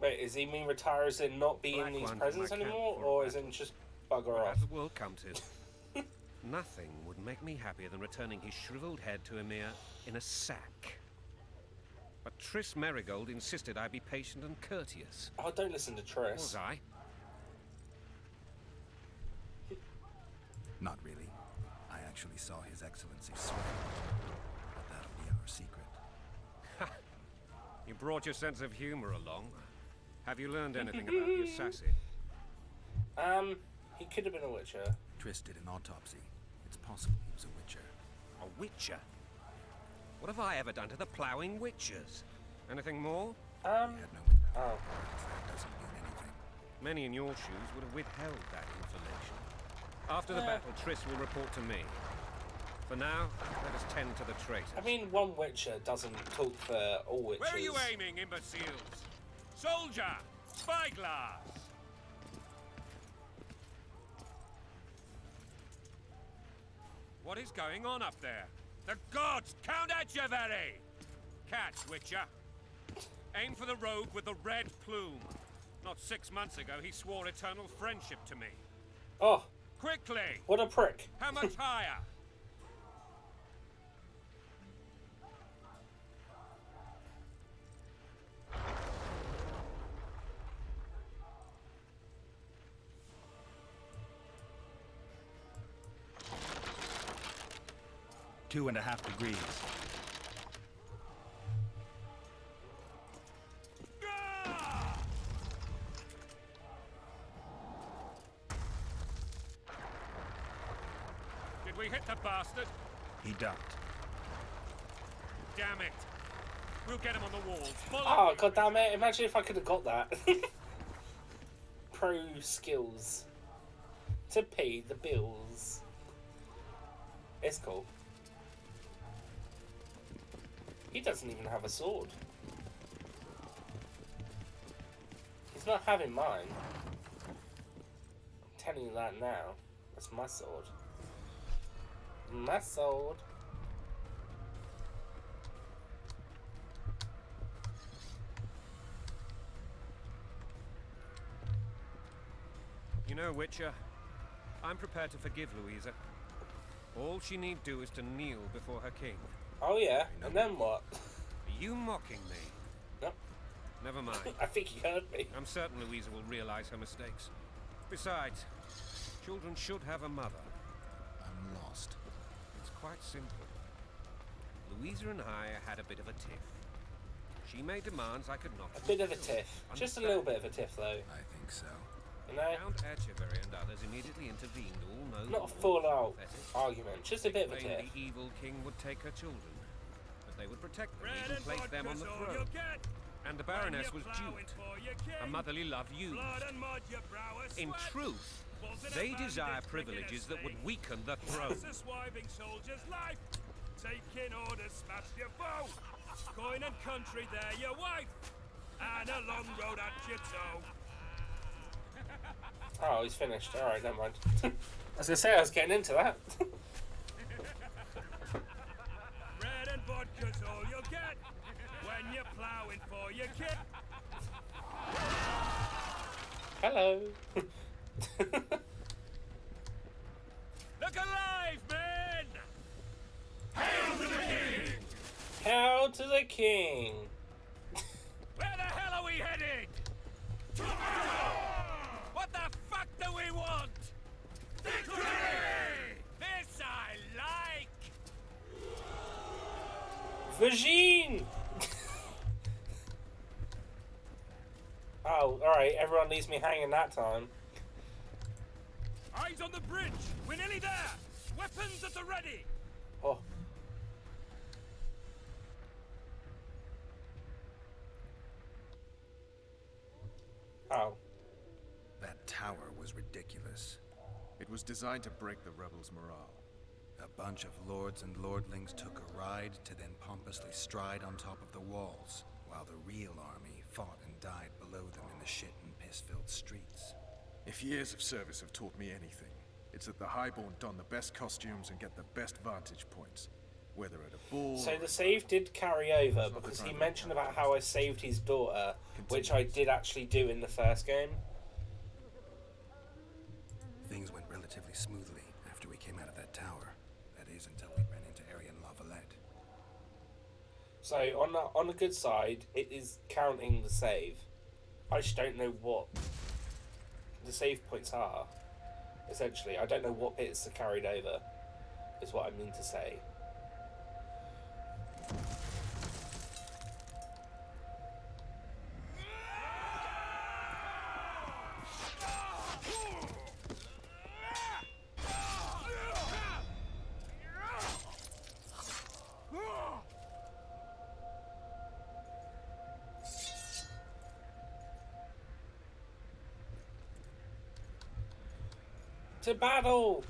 Wait, is he mean retire as in not be in these presents anymore, or as in just bugger off? As the world come to. Nothing would make me happier than returning his shriveled head to Emir in a sack. But Triss Merigold insisted I be patient and courteous. Oh, don't listen to Triss. Was I? Not really. I actually saw His Excellency swear. But that'll be our secret. You brought your sense of humor along. Have you learned anything about the assassin? He could have been a Witcher. Triss did an autopsy. It's possible he was a Witcher. A Witcher? What have I ever done to the ploughing Witchers? Anything more? He had no Oh. That doesn't mean anything. Many in your shoes would have withheld that information. After the battle, Triss will report to me. For now, let us tend to the traitors. I mean, one Witcher doesn't talk for all Witchers. Where are you aiming, imbeciles? Soldier! Spyglass! What is going on up there? The gods! Count Etcheverry! Catch, Witcher. Aim for the rogue with the red plume. Not 6 months ago, he swore eternal friendship to me. Oh. Quickly! What a prick. How much higher? Two and a half degrees. Did we hit the bastard? He ducked. Damn it. We'll get him on the walls. Oh, god damn it. Imagine if I could have got that. Pro skills. To pay the bills. It's cool. He doesn't even have a sword. He's not having mine. I'm telling you that now. That's my sword. My sword. You know, Witcher, I'm prepared to forgive Louisa. All she need do is to kneel before her king. Oh yeah, and then what? Are you mocking me? No. Never mind. I think you heard me. I'm certain Louisa will realize her mistakes. Besides, children should have a mother. I'm lost. It's quite simple. Louisa and I had a bit of a tiff. She made demands I could not A bit of a tiff. Just a little bit of a tiff, though. I think so. You know? Count Etcheverry and others immediately intervened, all known. Not a full-out argument, just a bit of a Claimed tiff. the evil king would take her children, but they would protect them, even place them on the throne. And the Baroness was duped. A motherly love used. In truth, they desire privileges that would weaken the throne. Swiving soldier's life. Taking orders, smash your foe. Coin and country, there your wife. And a long road at your toe. Oh, he's finished. Alright, never mind. I was gonna say I was getting into that. Bread and vodka's all you'll get when you're ploughing for your kid. Hello. Look alive, men! Hail to the king! Hail to the king! Where the hell are we headed? What the fuck do we want? Victory! This I like! Vagine! Oh, alright, everyone leaves me hanging that time. Eyes on the bridge! We're nearly there! Weapons at the ready! Oh. Oh. That tower was ridiculous. It was designed to break the rebels' morale. A bunch of lords and lordlings took a ride to then pompously stride on top of the walls, while the real army fought and died below them in the shit and piss-filled streets. If years of service have taught me anything, it's that the Highborn don the best costumes and get the best vantage points. Whether at a ball... So the save did carry over because he mentioned about how I saved his daughter, which I did actually do in the first game. Things went relatively smoothly after we came out of that tower. That is, until we ran into Arian Lavalette. So on the good side, it is counting the save. I just don't know what the save points are. Essentially, I don't know what bits are carried over, is what I mean to say. To battle!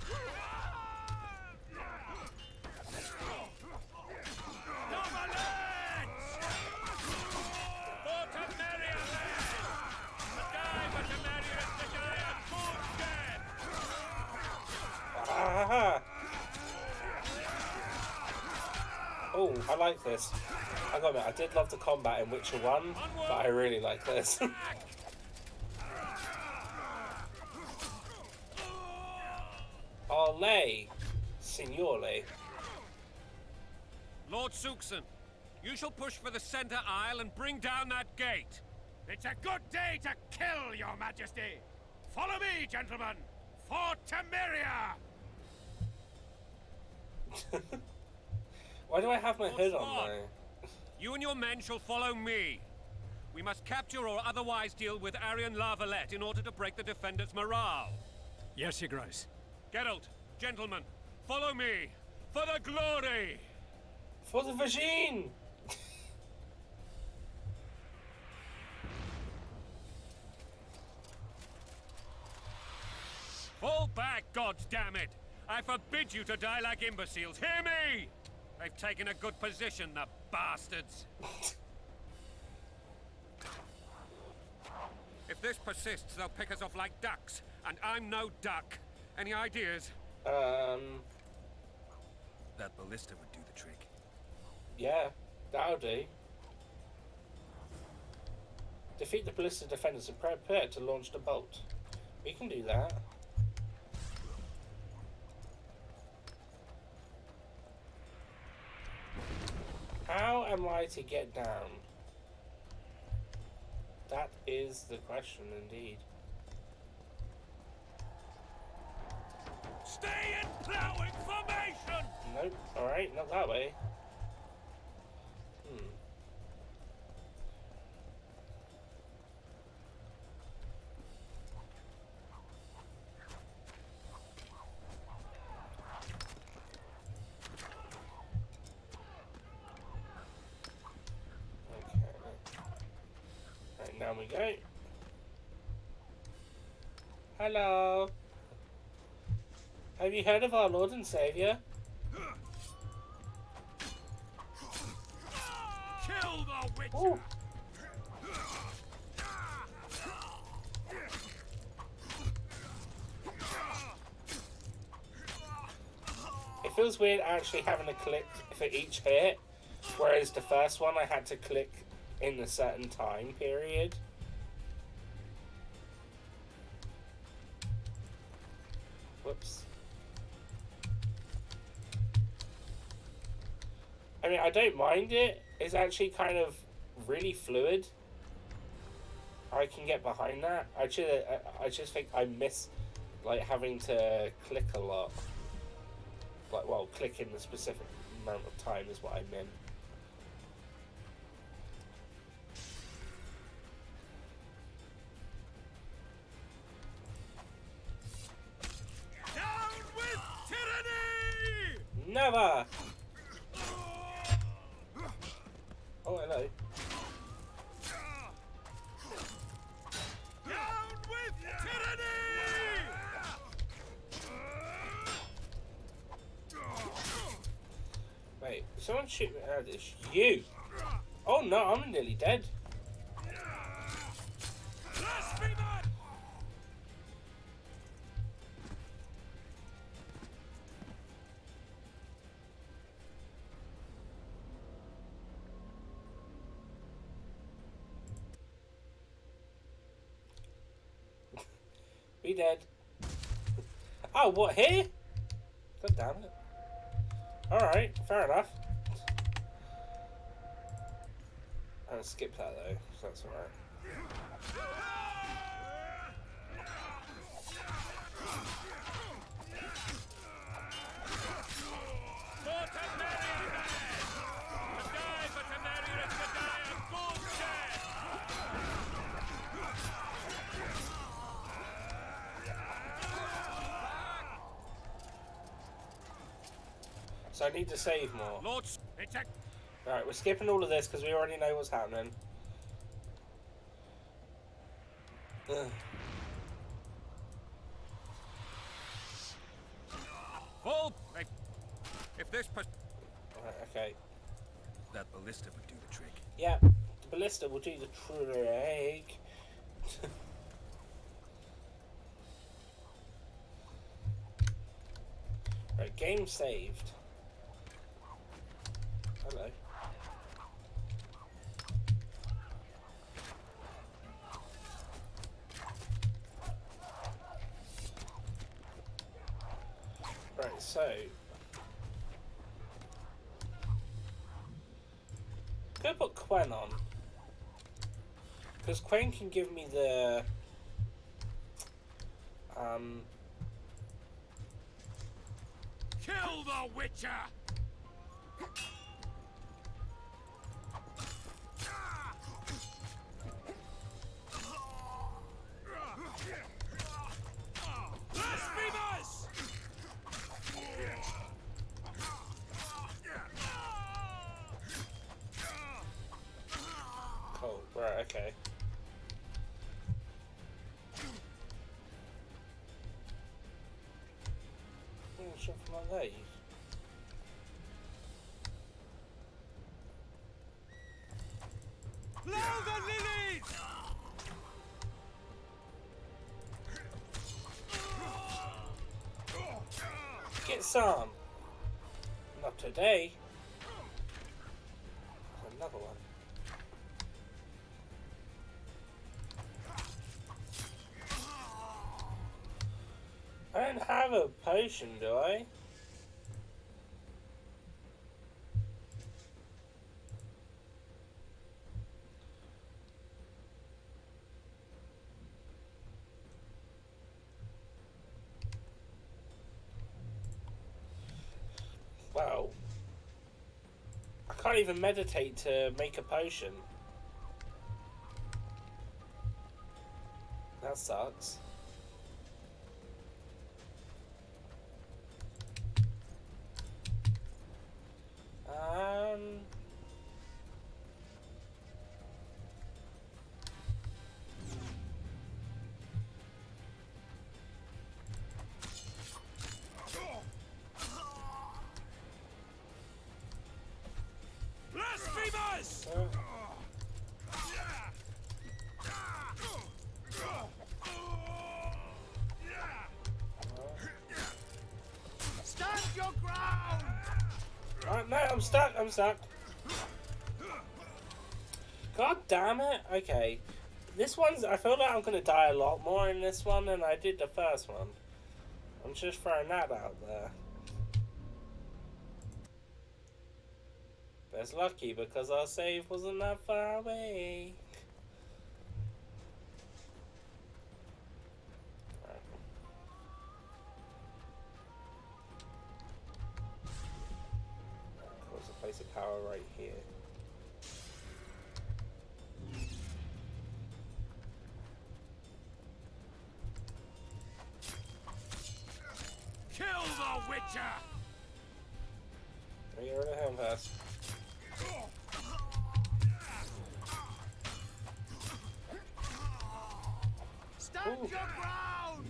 Ah. Oh, I like this. I got it. I did love the combat in Witcher 1, but I really like this. Ole, Signore. Lord Suxon, you shall push for the center aisle and bring down that gate. It's a good day to kill, Your Majesty. Follow me, gentlemen, for Temeria. Why do I have my hood on now? You and your men shall follow me. We must capture or otherwise deal with Arian Lavalette in order to break the defenders' morale. Yes, Your Grace. Geralt, gentlemen, follow me, for the glory! For the Vagine! Fall back, goddammit! I forbid you to die like imbeciles, hear me! They've taken a good position, the bastards! If this persists, they'll pick us off like ducks, and I'm no duck. Any ideas? That ballista would do the trick. Yeah, that'll do. Defeat the ballista defenders and prepare to launch the bolt. We can do that. How am I to get down? That is the question indeed. Stay in plowing formation! Nope, alright, not that way. Right, down we go. Hello. Have you heard of our Lord and Savior? Kill the witcher! Ooh. It feels weird actually having to click for each hit, whereas the first one I had to click in a certain time period. Whoops. I mean, I don't mind it. It's actually kind of really fluid. I can get behind that. I just think I miss, like, having to click a lot. Like, well, click in the specific amount of time is what I meant. Down with tyranny! Never! Oh, hello. Down with tyranny! Wait, someone shoot me out of this. You! Oh no, I'm nearly dead. Blasphemer! Be dead. Oh, what, here? God damn it. Alright, fair enough. I'm gonna skip that though, so that's alright. So I need to save more. Right, we're skipping all of this because we already know what's happening. Ugh. Full. If this. Right, okay. That ballista would do the trick. Yeah, the ballista will do the trick. Right, game saved. Hello. Right, so I'm gonna put Quen on because Quen can give me the Kill the Witcher! Blasphemers! Cool, right, okay. Something like that. Blow the lilies! Get some. Not today. There's another one. I don't have a potion, do I? Wow. I can't even meditate to make a potion. That sucks. Blasphemers! Stand your ground! No, I'm stuck, I'm stuck. God damn it. Okay. This one's, I feel like I'm going to die a lot more in this one than I did the first one. I'm just throwing that out there. But it's lucky because our save wasn't that far away. Right. There's a place of power right here. Kill the Witcher! Let me get rid of him first. Stand your ground!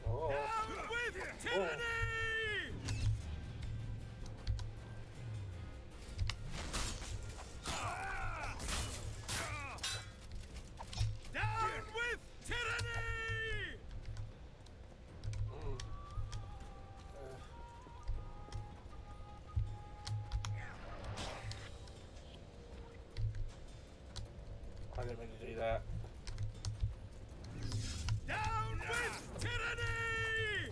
Oh. With tyranny! didn't mean to do that. Down with tyranny!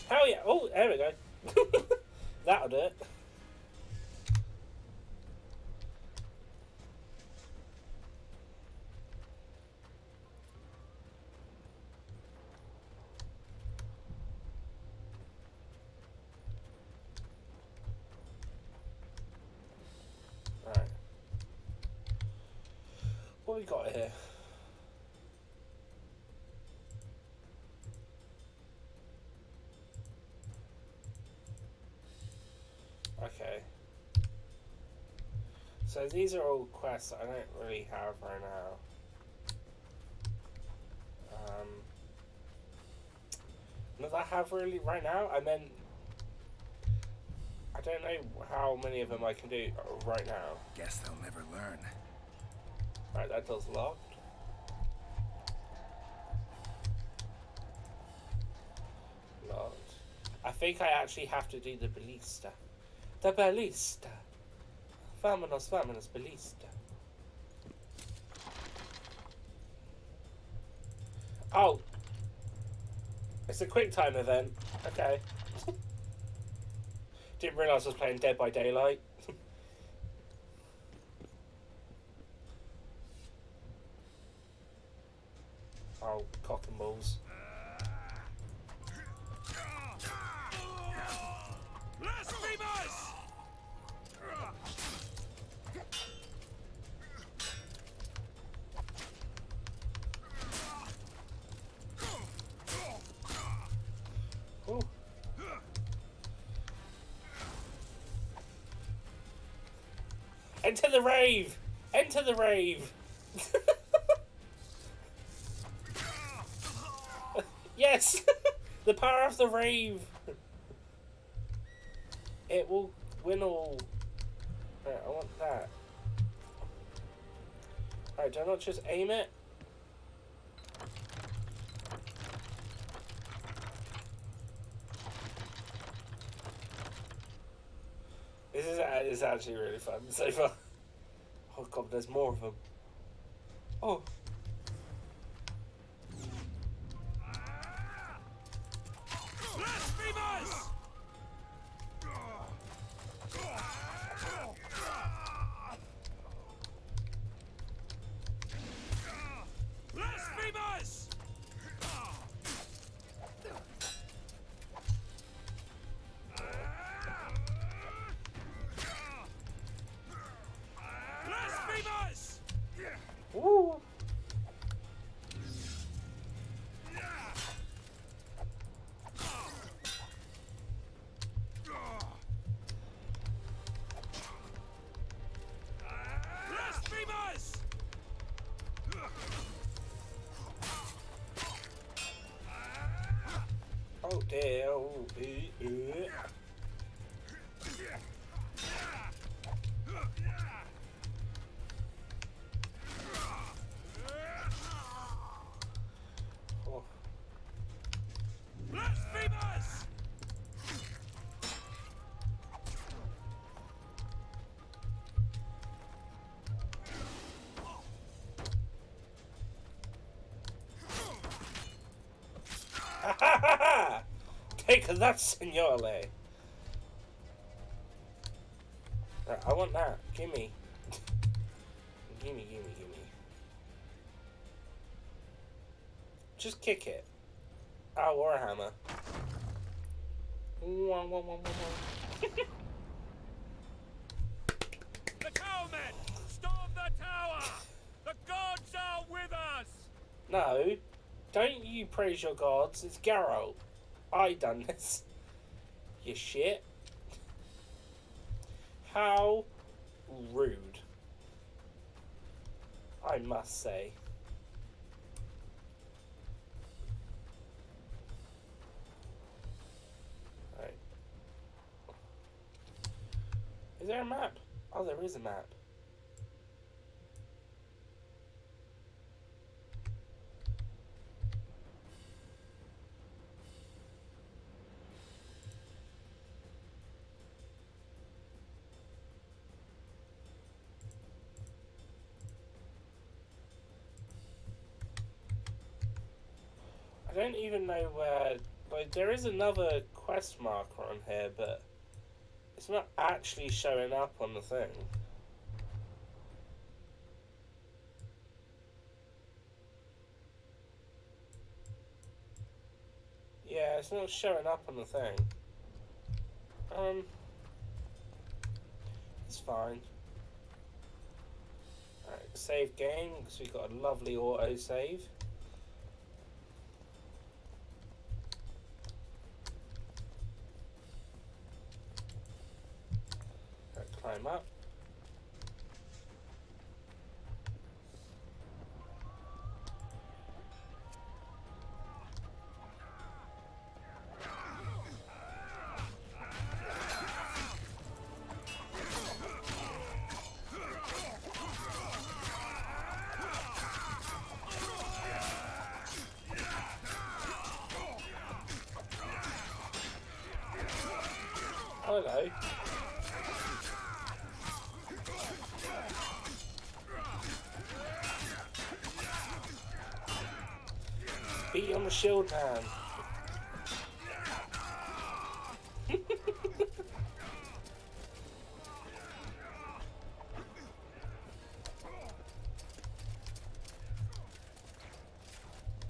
Hell yeah! Oh, there we go. That'll do it. Right. What we got here? Okay. So these are all quests that I don't really have right now. Not that I have really right now, and then I don't know how many of them I can do right now. Guess they'll never learn. Right, that door's locked. Locked. I think I actually have to do the ballista. The ballista. Vámonos, vámonos, ballista. Oh. It's a quick time event. Okay. Didn't realise I was playing Dead by Daylight. Oh, cock and balls. Blasphemers! Ooh. Enter the rave! Enter the rave! Yes! The power of the rave! It will win all. Right, I want that. Alright, do I not just aim it? This is actually really fun so far. Oh god, there's more of them. Oh. Blasphemers! Blasphemers! Blasphemers! Woo! Blasphemers! Oh dear, oh, Oh. Blasphemers! Ha ha ha ha! Take that, signore. Right, I want that. Gimme. Gimme. Just kick it. Oh, or a hammer. The cowmen! Storm the tower! The gods are with us! No, don't you praise your gods. It's Geralt. I done this. You shit. How rude. I must say. Right. Is there a map? Oh, there is a map. I don't even know where, like, there is another quest marker on here, but it's not actually showing up on the thing. Yeah, it's not showing up on the thing. It's fine. Alright, save game, because we've got a lovely auto save. Climb up. Hello. Beat on the shield, man.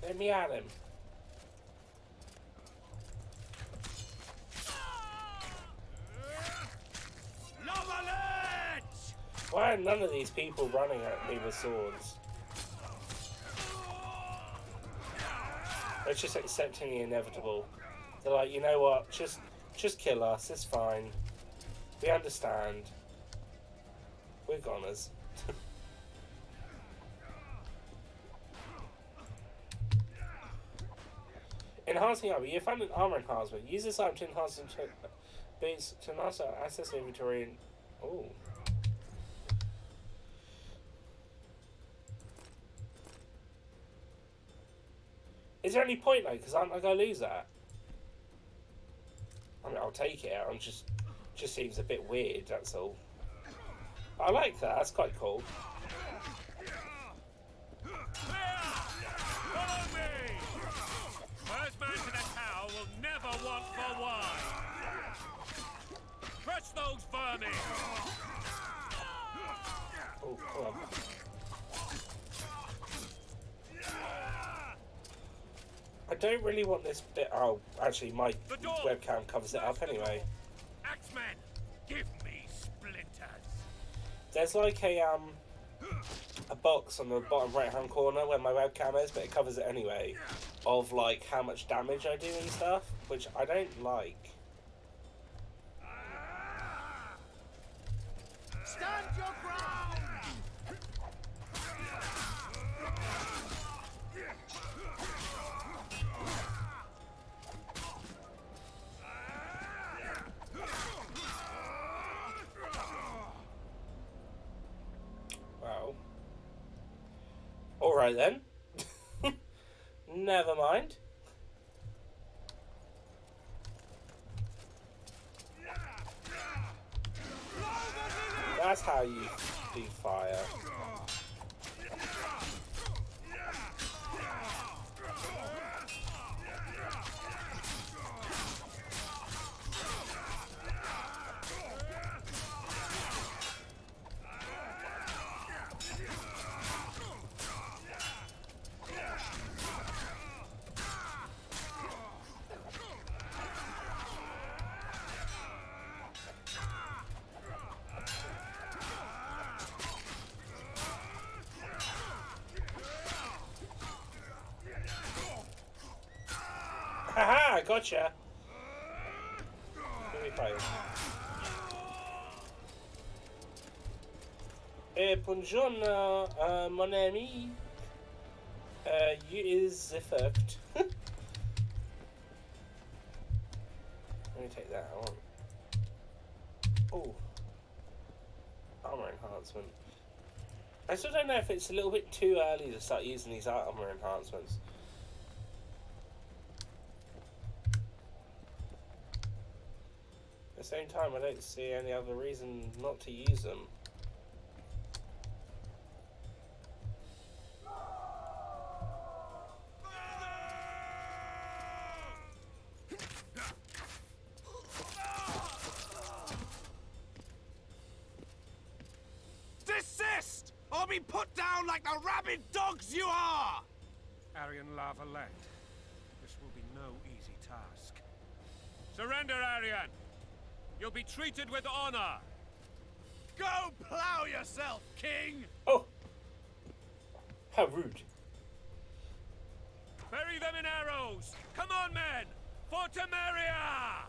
Let me at him. Why are none of these people running at me with swords? They're just accepting the inevitable. They're like, you know what? Just kill us. It's fine. We understand. We're goners. Enhancing armor. You found an armor enhancement. Use this item to enhance boots to enhance our access inventory. And oh. Is there any point though? Because aren't I gonna lose that? I mean, I'll take it. I'm just seems a bit weird. That's all. But I like that. That's quite cool. Follow me! First man to the tower will never want for wine. Crush those vermin! Oh, come on. I don't really want this bit. Oh, actually, my webcam covers it up anyway. Axemen, give me splinters. There's like a box on the bottom right-hand corner where my webcam is, but it covers it anyway, of like how much damage I do and stuff, which I don't like. Stand your ground! Wow. Alright then. Never mind. That's how you do fire. Haha, gotcha. fire. Buongiorno, mon ami. You is the first. Let me take that. I want. Oh, armor enhancement. I still don't know if it's a little bit too early to start using these armor enhancements. At the same time, I don't see any other reason not to use them. Desist, or be put down like the rabid dogs you are! Aryan La Valette, this will be no easy task. Surrender, Aryan! You'll be treated with honor! Go plow yourself, King! Oh! How rude. Bury them in arrows! Come on, men! For Temeria!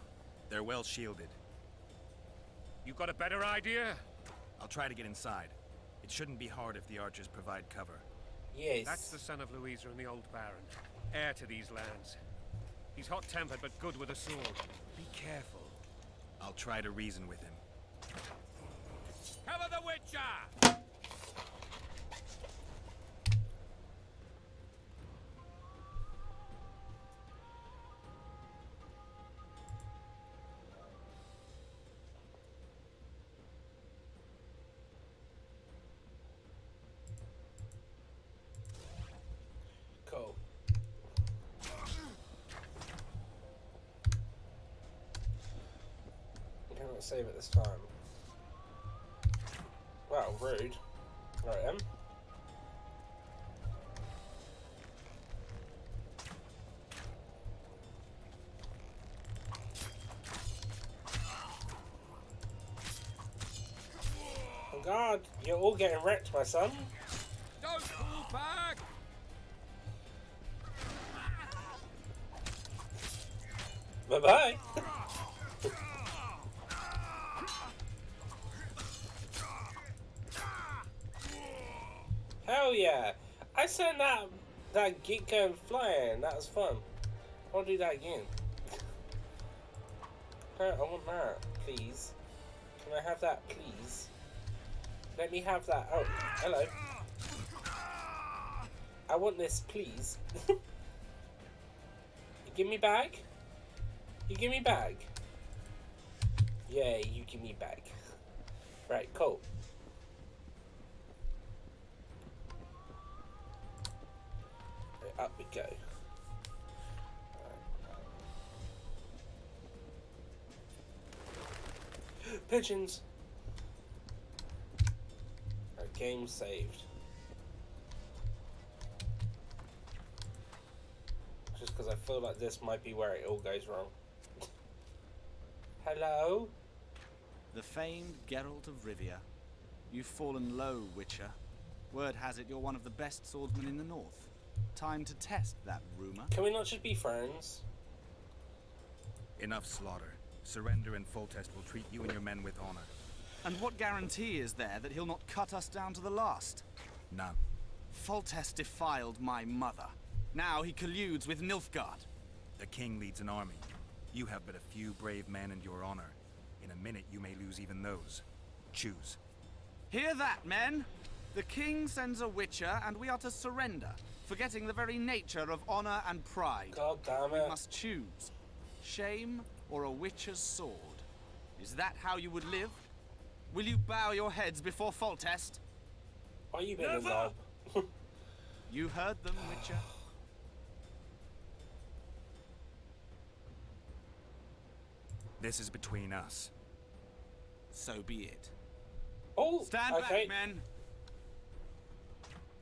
They're well shielded. You got a better idea? I'll try to get inside. It shouldn't be hard if the archers provide cover. Yes. That's the son of Louisa and the old Baron, heir to these lands. He's hot-tempered but good with a sword. Be careful. I'll try to reason with him. Cover the Witcher! Cool. I cannot save it this time. Wow, rude. Right, Oh god, you're all getting wrecked, my son. Don't pull back! Bye-bye. Hell yeah! I sent that geek going flying. That was fun. I'll do that again. No, I want that, please. Can I have that, please? Let me have that. Oh, hello. I want this, please. You give me back? You give me back? Yeah, you give me back. Right, cool. Right, up we go. Right. Pigeons! Right, game saved. Just because I feel like this might be where it all goes wrong. Hello? The famed Geralt of Rivia. You've fallen low, Witcher. Word has it you're one of the best swordsmen in the north. Time to test that rumor. Can we not just be friends? Enough slaughter. Surrender and Foltest will treat you and your men with honor. And what guarantee is there that he'll not cut us down to the last? None. Foltest defiled my mother. Now he colludes with Nilfgaard. The king leads an army. You have but a few brave men and your honor. In a minute, you may lose even those. Choose. Hear that, men? The king sends a witcher, and we are to surrender, forgetting the very nature of honor and pride. God damn it. We must choose. Shame or a witcher's sword. Is that how you would live? Will you bow your heads before Foltest? Why are you being a knob? You heard them, Witcher. This is between us. So be it. Oh, stand okay. back, men.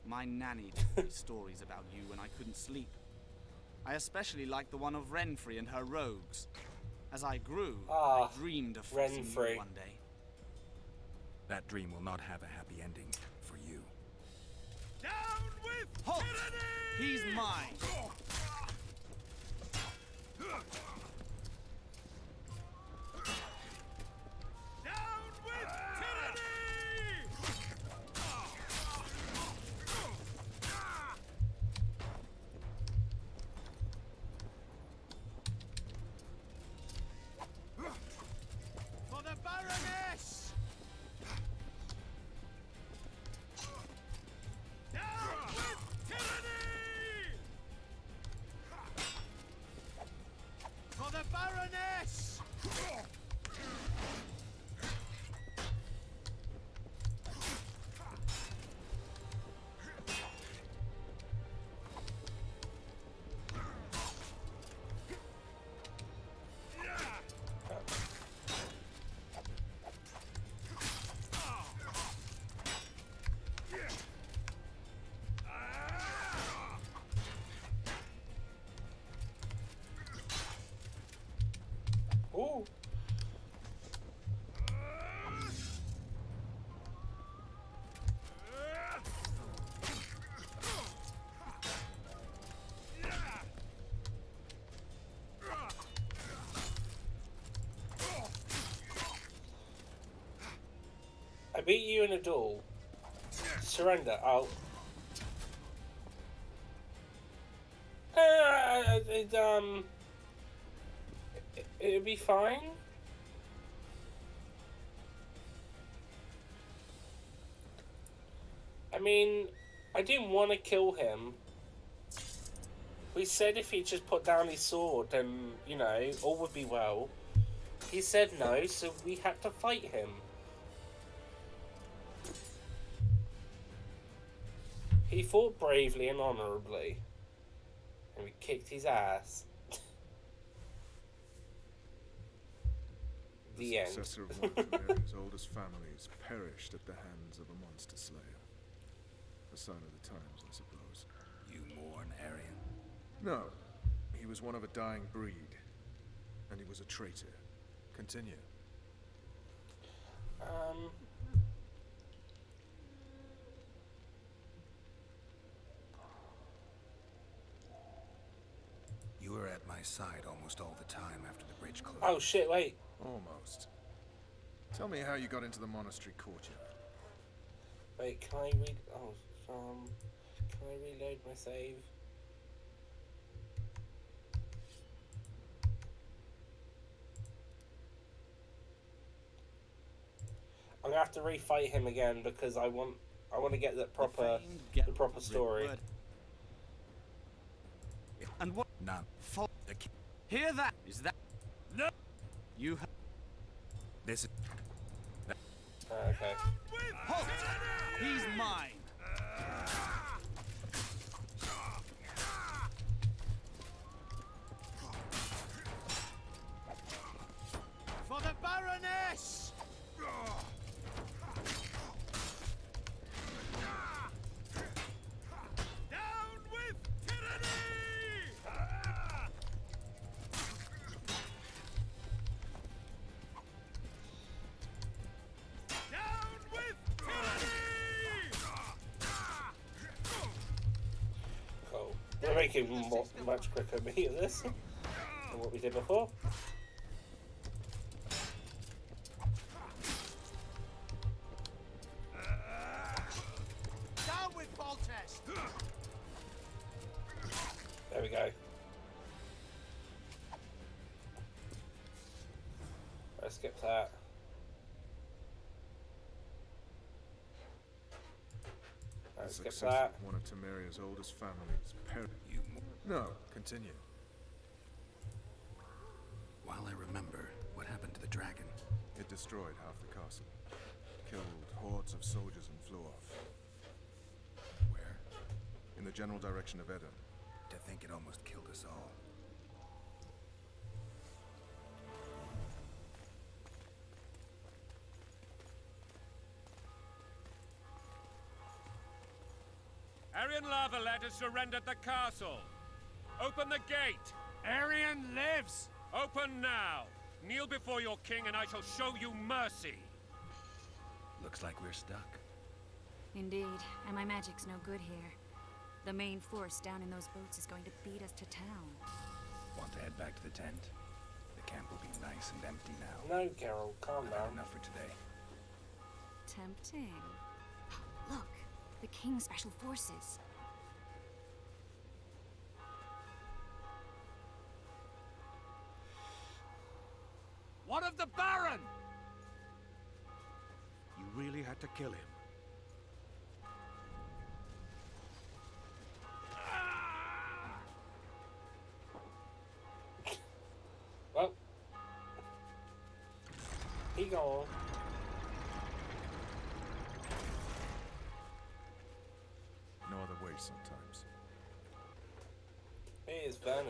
My nanny told me stories about you when I couldn't sleep. I especially liked the one of Renfrey and her rogues. As I grew, I dreamed of facing you one day. That dream will not have a happy ending for you. Down with Halt! tyranny! He's mine. Baroness! Ooh. I beat you in a duel. Surrender. I'll. It'll be fine. I mean, I didn't want to kill him. We said if he just put down his sword, then, you know, all would be well. He said no, so we had to fight him. He fought bravely and honorably. And we kicked his ass. The end. Successor of one of Temeria's oldest families perished at the hands of a monster slayer. A sign of the times, I suppose. You mourn Arian? No. He was one of a dying breed. And he was a traitor. Continue. You were at my side almost all the time after the bridge closed. Oh shit, wait. Almost. Tell me how you got into the monastery courtyard. Wait, can I read... Oh, can I reload my save? I'm gonna have to refight him again because I want to get the proper story. And what? None. Hear that? Is that? No. You have. This is. Okay. Halt! He's mine. For the Baroness! Down with tyranny! Down with tyranny! Cool. We're making much quicker meat of this than what we did before. Down with Foltest! There we go. Let's skip that. The Let's skip successor that. of one of Temeria's oldest families perished. No, continue. While I remember, what happened to the dragon? It destroyed half the castle. Killed hordes of soldiers and flew off. Where? In the general direction of Edom. To think it almost killed us all. Arian Lavalet has surrendered the castle. Open the gate. Arian lives! Open now. Kneel before your king and I shall show you mercy. Looks like we're stuck. Indeed, and my magic's no good here. The main force down in those boats is going to beat us to town. Want to head back to the tent? The camp will be nice and empty now. No, Geralt, calm I've had down. enough for today. Tempting. Look, the King's Special Forces. What of the Baron? You really had to kill him. Well, Be gone. No other way sometimes. Hey, it's Vernon.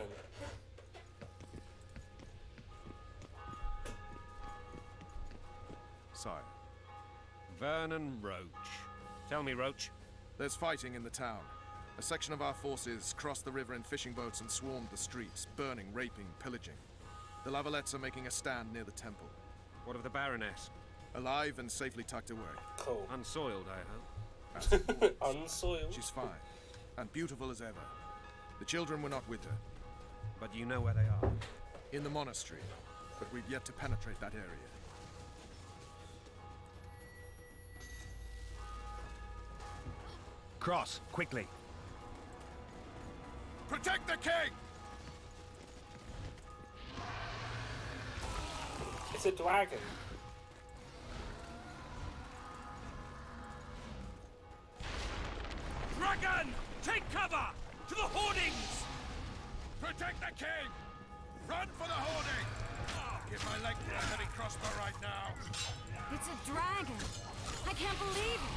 Sire. Vernon Roach. Tell me, Roach. There's fighting in the town. A section of our forces crossed the river in fishing boats and swarmed the streets, burning, raping, pillaging. The Lavalettes are making a stand near the temple. What of the Baroness? Alive and safely tucked away. Cool. Unsoiled, I hope. Unsoiled? She's fine. And beautiful as ever. The children were not with her. But you know where they are? In the monastery. But we've yet to penetrate that area. Cross, quickly. Protect the king! It's a dragon. Dragon! Take cover! To the hoardings! Protect the king! Run for the hoarding! Give my leg for a heavy crossbow right now. It's a dragon. I can't believe it.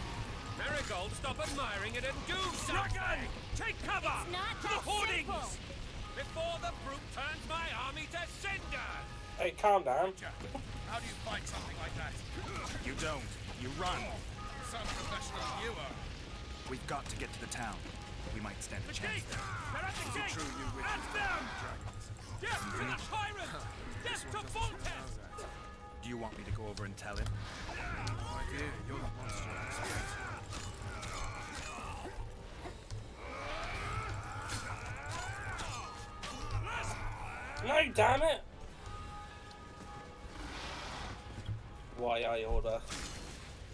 Marigold, stop admiring it and do something! Dragon! Take cover! It's not to that the hoardings! simple. Before the brute turns my army to cinder! Hey, calm down. How do you fight something like that? You don't. You run. Some professional you are. We've got to get to the town. We might stand a The chance. gate! They're at the gate! True, you At witches. them! Death to the tyrant! Death to Voltes! Do you want me to go over and tell him? My dear, you're the monster I expect. No, damn it! Why I order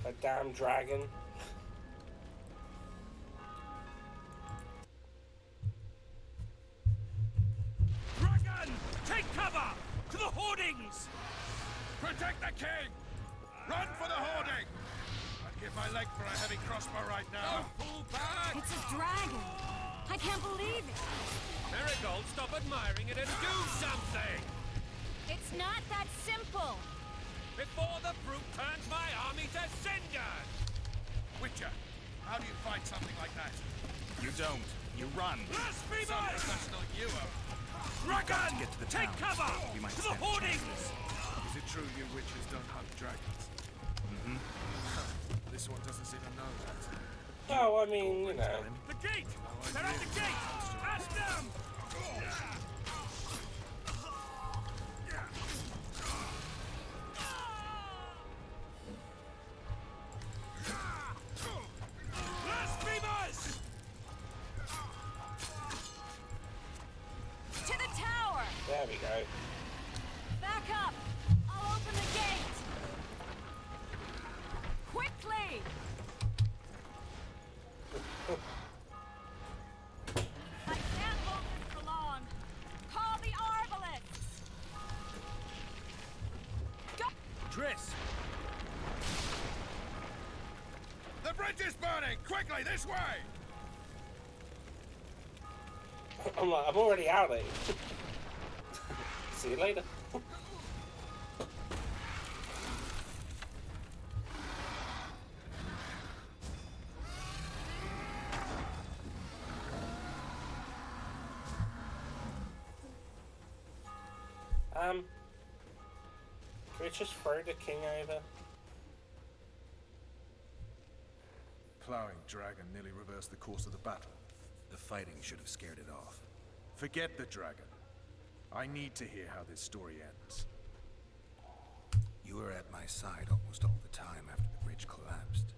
a damn dragon? Dragon! Take cover! To the hoardings! Protect the king! Run for the hoarding! I'd give my leg for a heavy crossbow right now. Pull back! It's a dragon. I can't believe it. Marigold, stop admiring it and do something! It's not that simple. Before the brute turns my army to cinder! Witcher, how do you fight something like that? You don't. You run. Some Blasphemers! professional you are. Dragon! get to the Take town. cover! We might To the stand a chance. hoardings! Is it true you witches don't hunt dragons? Mm-hmm. This one doesn't seem to know that. Oh, I mean, you know. The gate! They're at the gate! At them! Blasphemers! To the tower. There we go. Back up. I'll open the gate. Quickly. I can't hold this for long. Call the Arbalists. Go. Triss! The bridge is burning! Quickly, this way! I'm like, I'm already out of it. See you later. Can we just throw the king over? Plowing dragon nearly reversed the course of the battle. The fighting should have scared it off. Forget the dragon. I need to hear how this story ends. You were at my side almost all the time after the bridge collapsed.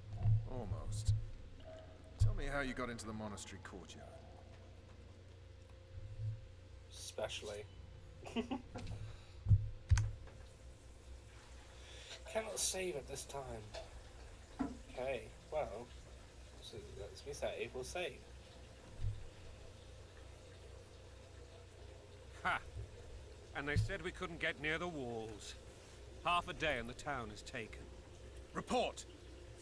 Almost. Tell me how you got into the monastery courtyard. Especially. Cannot save at this time. Okay, well, so let's be save, we'll save. Ha! And they said we couldn't get near the walls. Half a day and the town is taken. Report!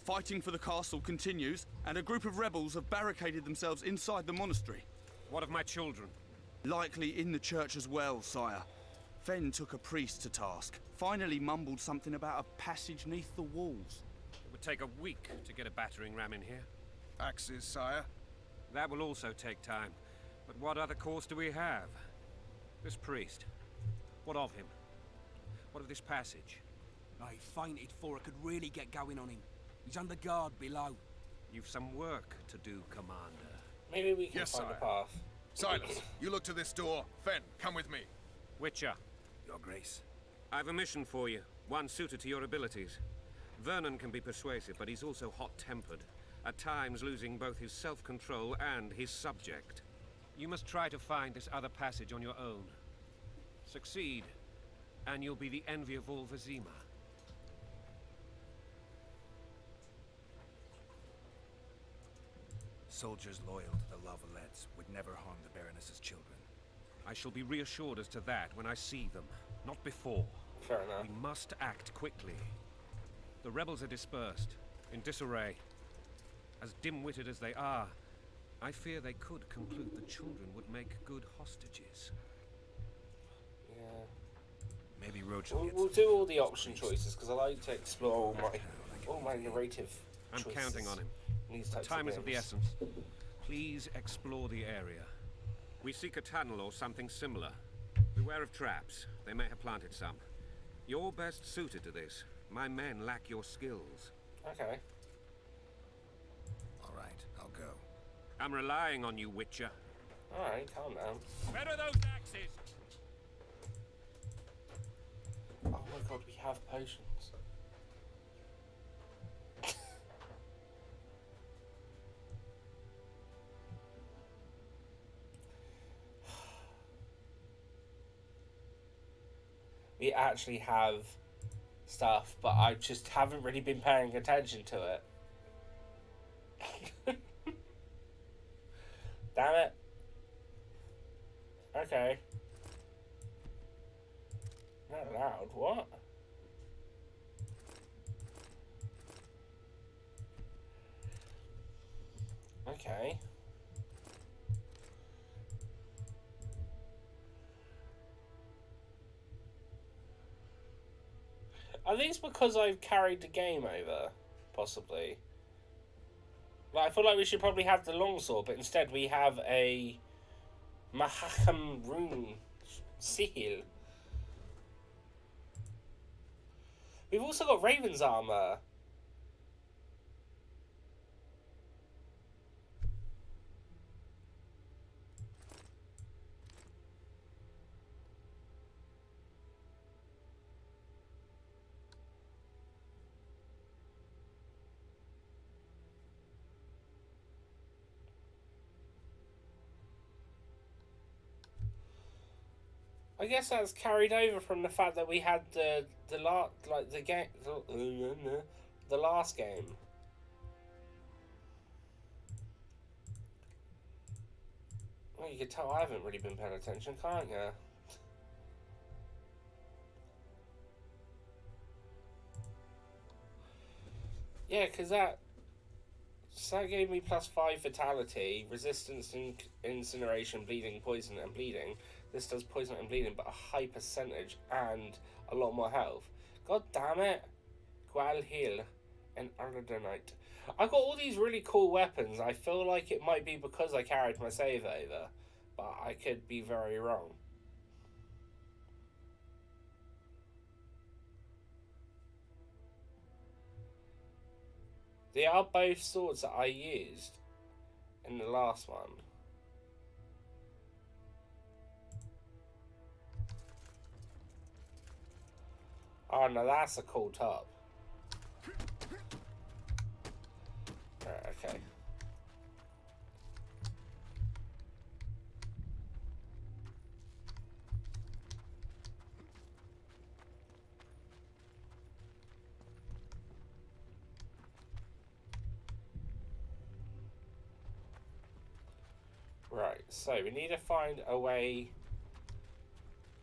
Fighting for the castle continues, and a group of rebels have barricaded themselves inside the monastery. What of my children? Likely in the church as well, sire. Fen took a priest to task. Finally mumbled something about a passage neath the walls. It would take a week to get a battering ram in here. Axes, sire? That will also take time. But what other course do we have? This priest. What of him? What of this passage? I fainted before I could really get going on him. He's under guard below. You've some work to do, Commander. Maybe we can Yes, find sire. a path. Silas, you look to this door. Fen, come with me. Witcher. Your Grace. I've a mission for you. One suited to your abilities. Vernon can be persuasive, but he's also hot-tempered. At times losing both his self-control and his subject. You must try to find this other passage on your own. Succeed, and you'll be the envy of all Vizima. Soldiers loyal to the La Valettes would never harm the Baroness's children. I shall be reassured as to that when I see them, not before. Fair enough. We must act quickly. The rebels are dispersed, in disarray. As dim-witted as they are, I fear they could conclude the children would make good hostages. Yeah. Maybe Roach We'll do all the option choices because I like to explore all my narrative I'm choices counting on him. in these types Time of is of the games. essence. Please explore the area. We seek a tunnel or something similar. Beware of traps. They may have planted some. You're best suited to this. My men lack your skills. Okay. All right, I'll go. I'm relying on you, Witcher. Alright, calm down. Where are those axes? Oh my god, we have potions. We actually have stuff, but I just haven't really been paying attention to it. Damn it. Okay. Not allowed. What? Okay. I think it's because I've carried the game over, possibly. Like, I feel like we should probably have the longsword, but instead we have a Mahakam rune seal. We've also got Raven's armor. I guess that's carried over from the fact that we had the last game. Well, you can tell I haven't really been paying attention, can't you? Yeah, because that gave me +5 vitality, resistance, incineration, bleeding, poison, and bleeding. This does poison and bleeding, but a high percentage and a lot more health. God damn it. Gwalhil and Ardenite. I've got all these really cool weapons. I feel like it might be because I carried my save over, but I could be very wrong. They are both swords that I used in the last one. Oh no, that's a cool top. Right, okay. Right, so we need to find a way,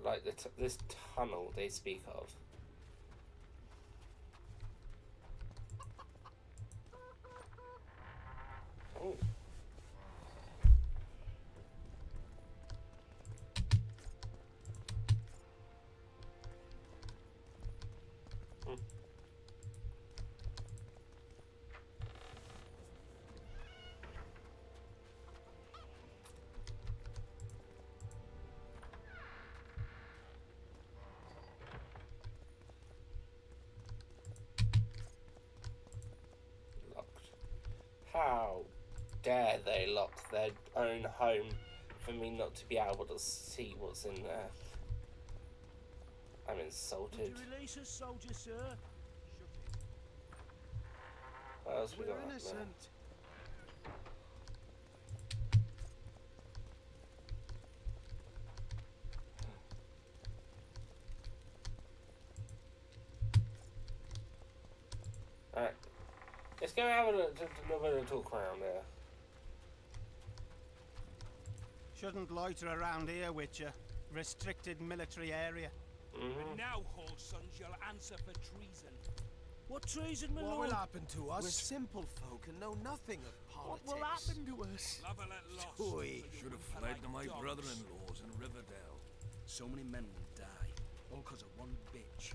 like this tunnel they speak of. Oh. dare they lock their own home for me not to be able to see what's in there? I'm insulted. Would you release us, soldier, sir? What else we got We're up there? innocent. Alright. Let's go have a little bit of talk around there. Shouldn't loiter around here, Witcher. Restricted military area. And now, Hall sons, you'll answer for treason. What treason, my What lord? will happen to us? We're simple folk and know nothing of politics. What will happen to us? Lavalette lost. Toy. Should have fled to my brother-in-law's in Riverdale. So many men will die, all because of one bitch.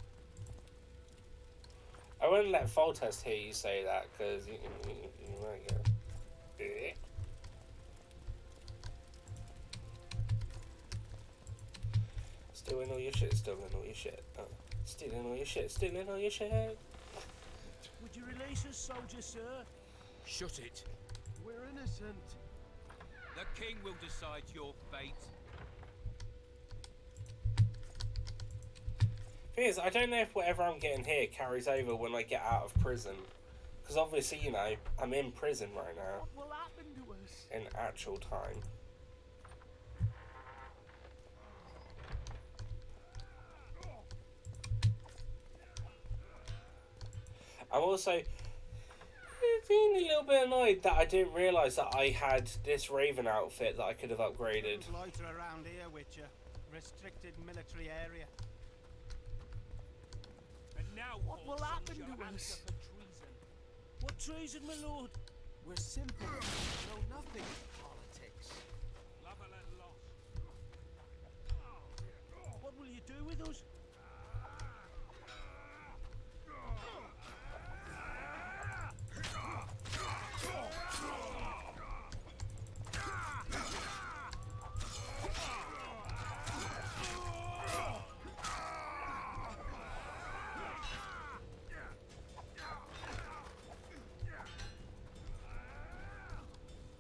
I wouldn't let Foltest hear you say that, because you might go... Stealing all your shit, stealing all your shit. Stealing all your shit, stealing all your shit. Would you release us, soldier, sir? Shut it. We're innocent. The king will decide your fate. Thing is, I don't know if whatever I'm getting here carries over when I get out of prison. Because obviously, you know, I'm in prison right now. What will happen to us? In actual time. I'm also being a little bit annoyed that I didn't realise that I had this Raven outfit that I could have upgraded. Shouldn't loiter around here, Witcher. Restricted military area. And now, What Hall will sons, happen you'll to answer us? for treason. What treason, my lord? We're simple folk and know nothing of politics. Lavalette lost. What will you do with us?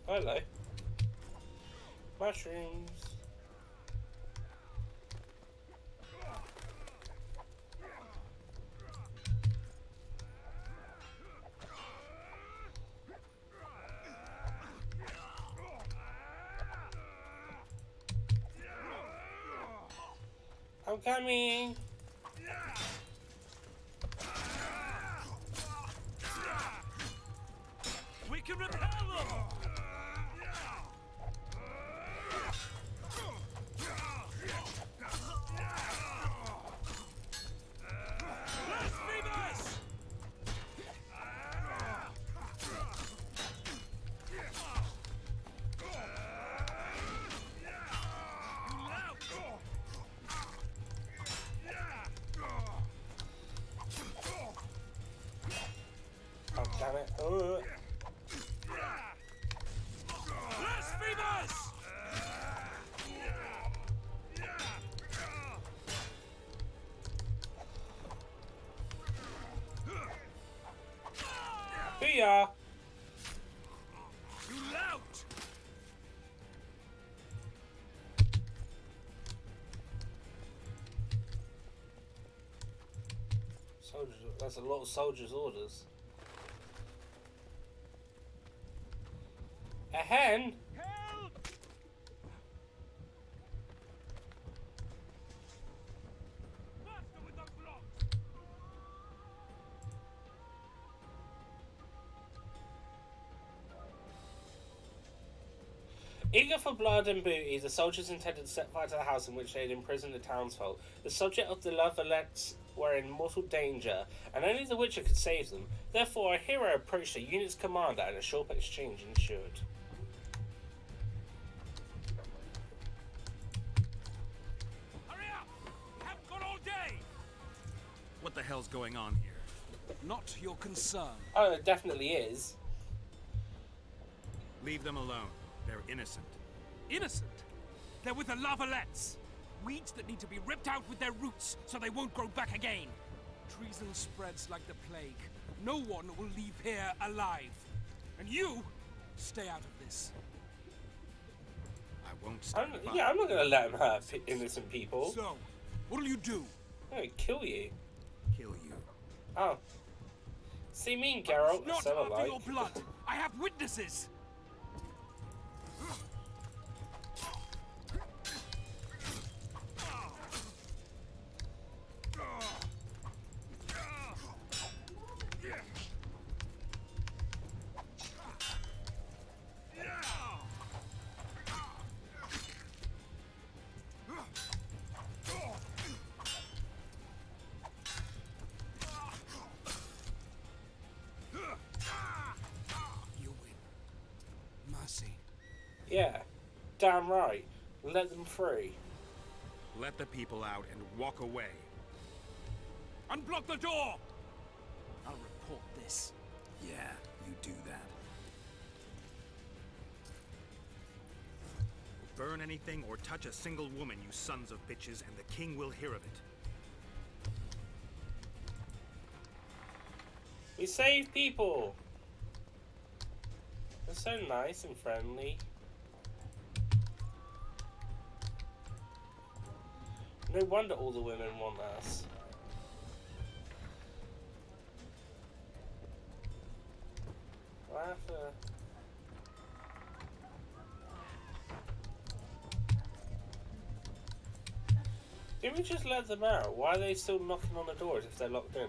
Hello. Mushrooms. I'm coming. We can repel them! Blasphemous! Oh, damn it. Blasphemous! Booyah! You lout! Soldiers, that's a lot of soldiers' orders. A hen? Help! Faster with the blocks! Eager for blood and booty, the soldiers intended to set fire to the house in which they had imprisoned the townsfolk. The subject of the Lavalettes were in mortal danger, and only the Witcher could save them. Therefore, a hero approached the unit's commander, and a short exchange ensued. Hurry up! We haven't got all day! What the hell's going on here? Not your concern. Oh, it definitely is. Leave them alone. They're innocent. Innocent? They're with the Lavalettes. Weeds that need to be ripped out with their roots so they won't grow back again. Treason spreads like the plague. No one will leave here alive. And you Stay out of this. I won't stand by. Yeah, I'm not gonna let him hurt innocent people. So, what'll you do? I'm gonna kill you. Kill you. Oh. See me and Geralt, Not so after alike. your blood. I have witnesses. Yeah, damn right. Let them free. Let the people out and walk away. Unblock the door! I'll report this. Yeah, you do that. Burn anything or touch a single woman, you sons of bitches, and the king will hear of it. We save people! They're so nice and friendly. No wonder all the women want us. I have to... Didn't we just let them out? Why are they still knocking on the doors if they're locked in?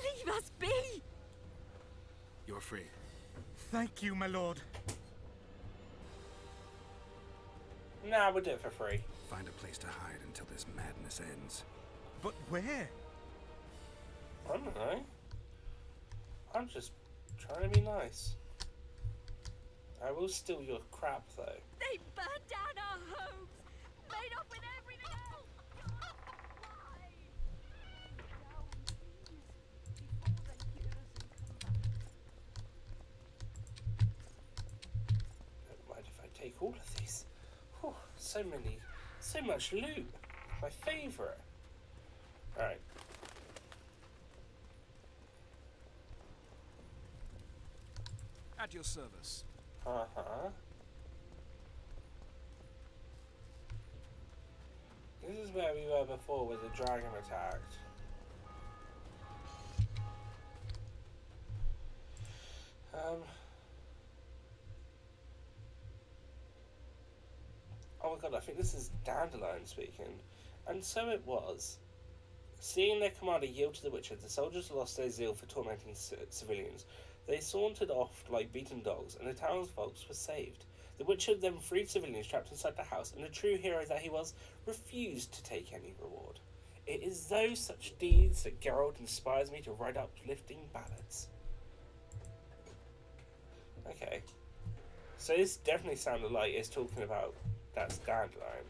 Leave us be! You're free. Thank you, my lord. Nah, we'll do it for free. Find a place to hide until this madness ends. But where? I don't know. I'm just trying to be nice. I will steal your crap, though. They burned down our homes, made off with everything else. Don't mind if I take all of these. Whew, so much loot. My favourite. Alright. At your service. Uh-huh. This is where we were before with the dragon attacked. Oh my god, I think this is Dandelion speaking. And so it was. Seeing their commander yield to the Witcher, the soldiers lost their zeal for tormenting civilians. They sauntered off like beaten dogs, and the townsfolk were saved. The Witcher then freed civilians trapped inside the house, and the true hero that he was refused to take any reward. It is those such deeds that Geralt inspires me to write uplifting ballads. Okay. So this definitely sounded like it's talking about that's Dandelion.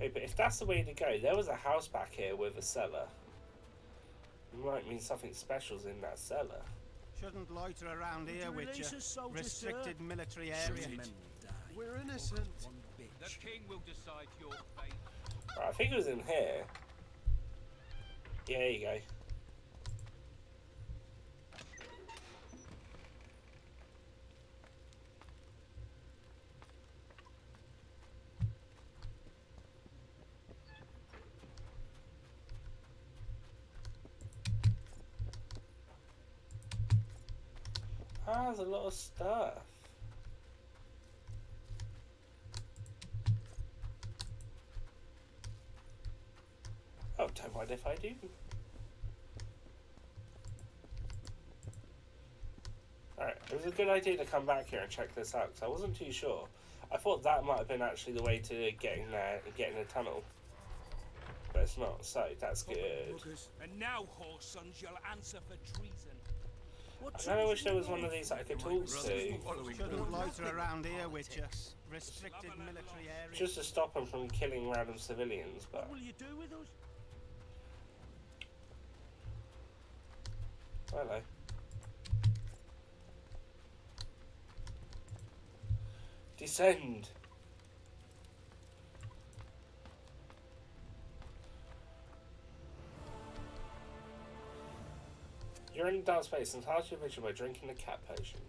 Wait, but if that's the way to go, there was a house back here with a cellar. It might mean something special's in that cellar. Shouldn't loiter around here, Witcher. Restricted military area. We're innocent. The king will decide your fate. Right, I think it was in here. Yeah, there you go. Ah, there's a lot of stuff. Oh, don't mind if I do. Alright, it was a good idea to come back here and check this out, because I wasn't too sure. I thought that might have been actually the way to getting there and getting a tunnel. But it's not, so that's good. And now, whore sons, you'll answer for treason. I kind of wish there was one of these that I could talk to. Shouldn't loiter around here, Witcher. Restricted military area. Just to stop them from killing random civilians, but... What will you do with us? Hello. Descend! You're in dark space. Enhance your vision by drinking the cat potion.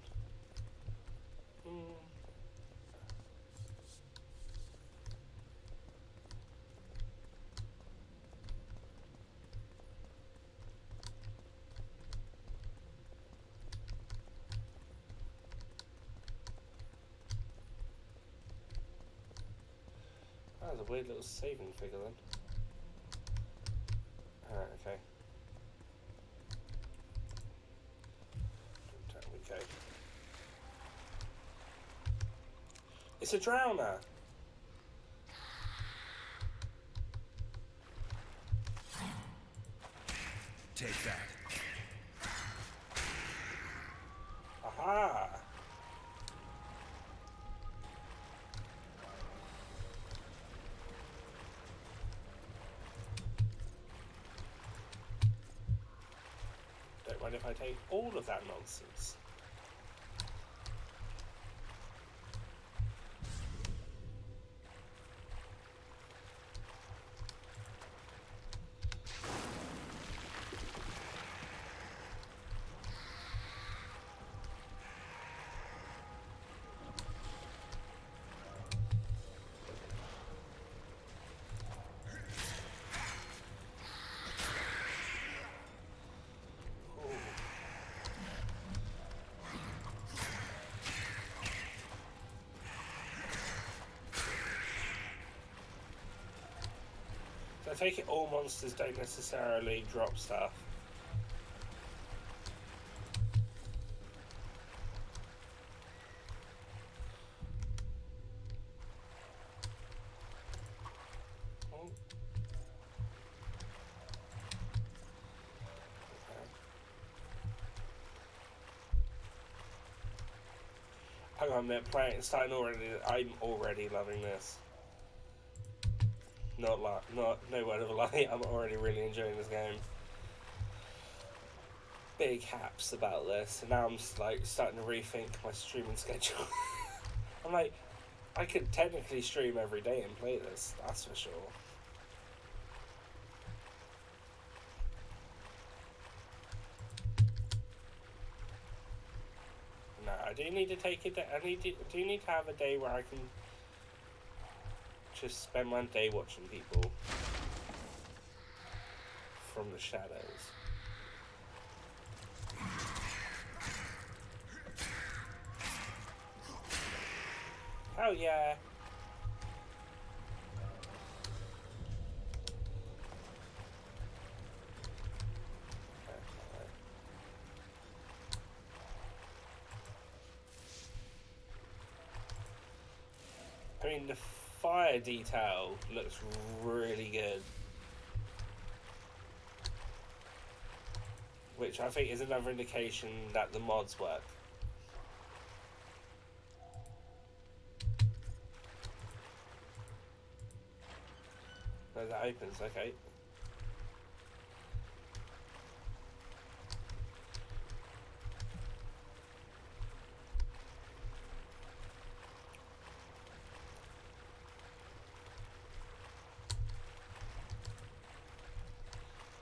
That was a weird little saving figure then. Alright, okay. Okay. It's a drowner! Take that. Aha! Don't mind if I take all of that nonsense. I take it all monsters don't necessarily drop stuff. Hang on a minute, I'm already loving this. No word of a lie, I'm already really enjoying this game. Big haps about this, and now I'm just, like, starting to rethink my streaming schedule. I'm like, I could technically stream every day and play this, that's for sure. No, I do need to take it. I do need to have a day where I can just spend my day watching people from the shadows. Oh yeah. I mean, the fire detail looks really good, which I think is another indication that the mods work. No, that opens, okay.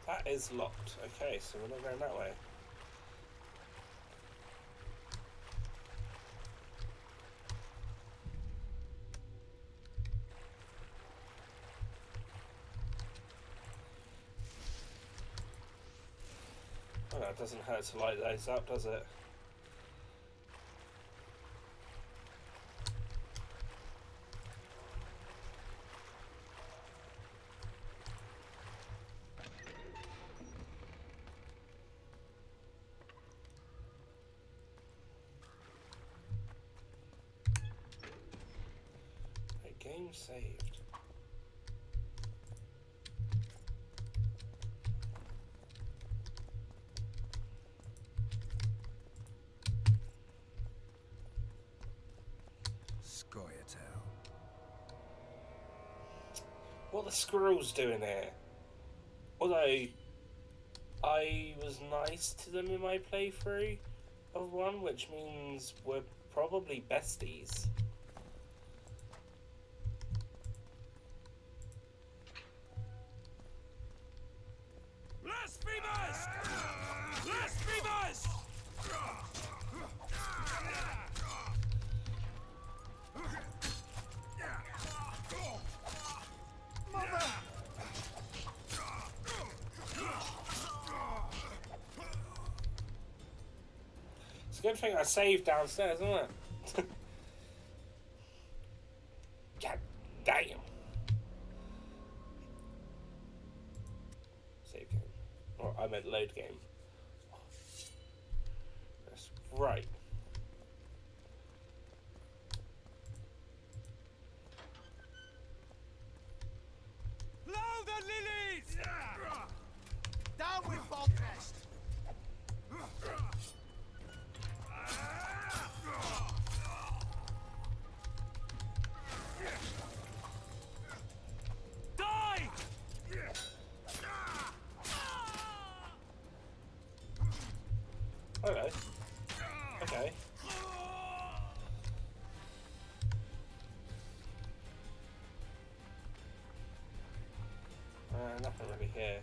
That is locked. Okay, so we're not going that way. Oh, that doesn't hurt to light those up, does it? Game saved. Goyatel. What are the squirrels doing here? Although, I was nice to them in my playthrough of 1, which means we're probably besties. Blasphemers! Blasphemers! Mother! It's a good thing I saved downstairs, isn't it? God damn. Save game. Or I meant load game. That's right. Blow the lilies! Down with Boltest! Die! Okay. Okay. Nothing really here.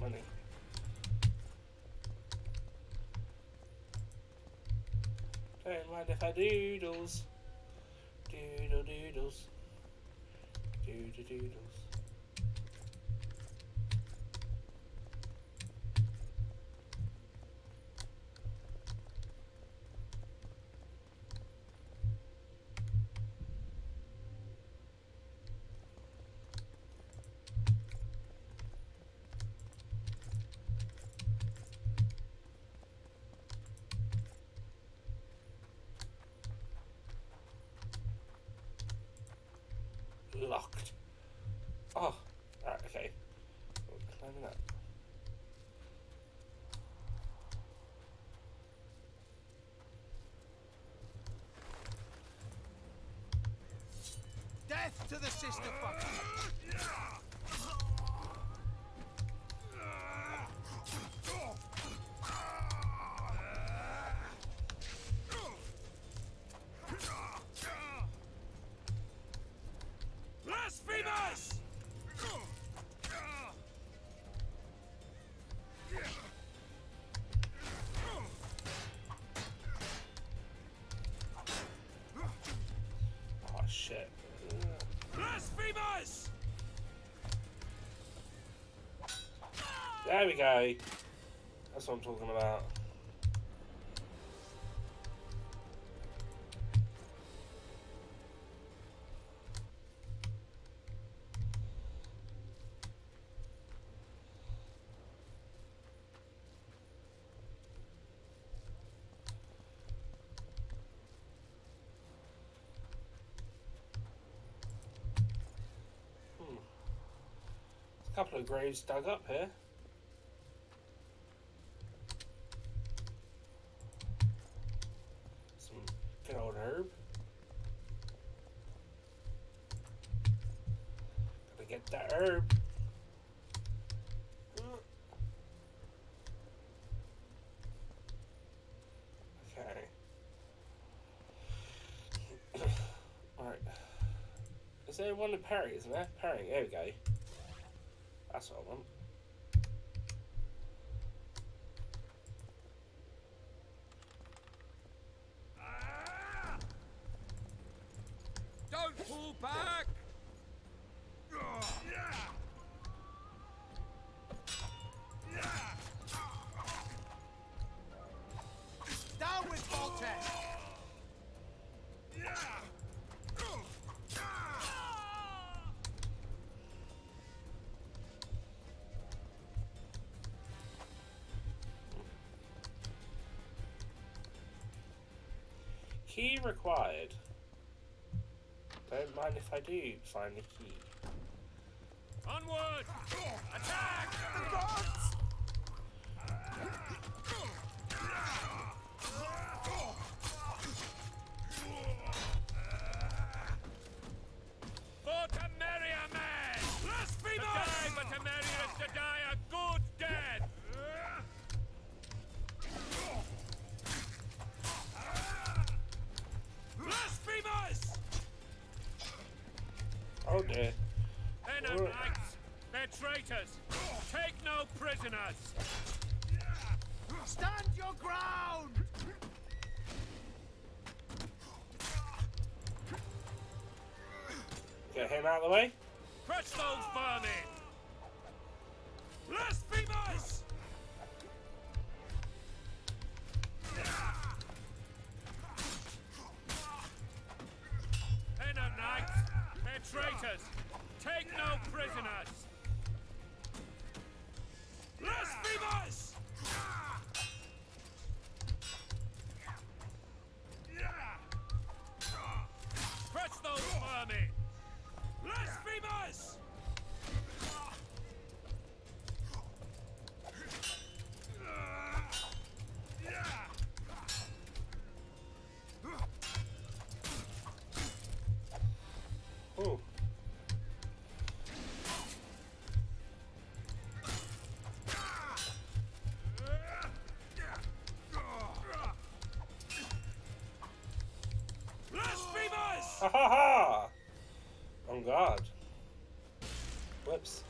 Money. Don't mind if I doodles. Doodle doodles. Doodle doodles. Locked. Oh, right, okay. Climbing up. Death to the sister fucker! Blasphemers! Oh shit. Blasphemers! There we go. That's what I'm talking about. A couple of graves dug up here. Some good old herb. Gotta get that herb. Okay. Alright. Is there one to parry, isn't there? Parrying, there we go. That's what I want. Don't pull back! Down with Boltest! Key required. Don't mind if I do find the key. Onward! Attack! The gods! dear. They're no knights. They're traitors. Take no prisoners. Stand your ground! Get him out of the way. Crush those vermin. Blasphemers! They're no knights. They're traitors. Take no prisoners. Blasphemers! Crush those vermin! Blasphemers! Ooh. Blasphemers! Ha ha ha! On guard. Whoops.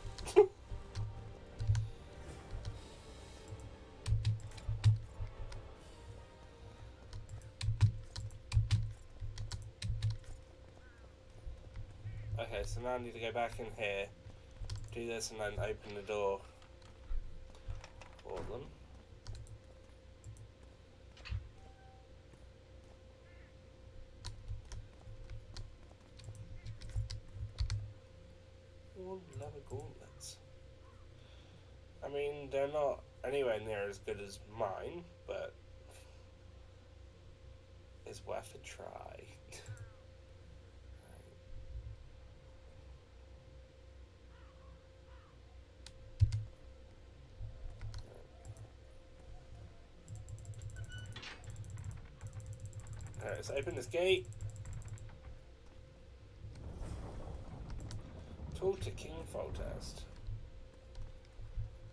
Okay, so now I need to go back in here, do this, and then open the door for them. All leather gauntlets. I mean, they're not anywhere near as good as mine, but it's worth a try. Alright, let's open this gate. Talk to King Foltest.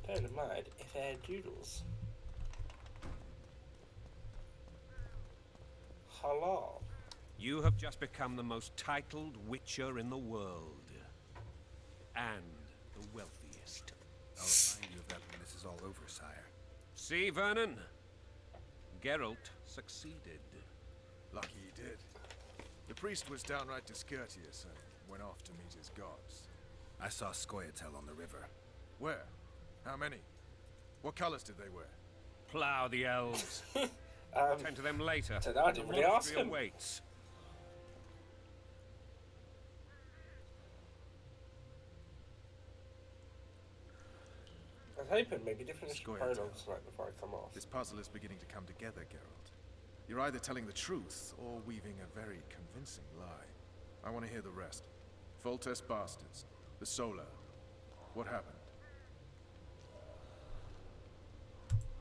Don't mind if I had doodles. Hello. You have just become the most titled witcher in the world. And the wealthiest. I'll remind you of that when this is all over, sire. See, Vernon? Geralt succeeded. Lucky he did. The priest was downright discourteous and went off to meet his gods. I saw Scoia'tael on the river. Where? How many? What colors did they wear? Plough the elves. Attend to them later. I didn't really ask him. Awaits. I was hoping maybe different prologues tonight before I come off. This puzzle is beginning to come together, Geralt. You're either telling the truth or weaving a very convincing lie. I want to hear the rest. Foltest bastards. The Solar. What happened?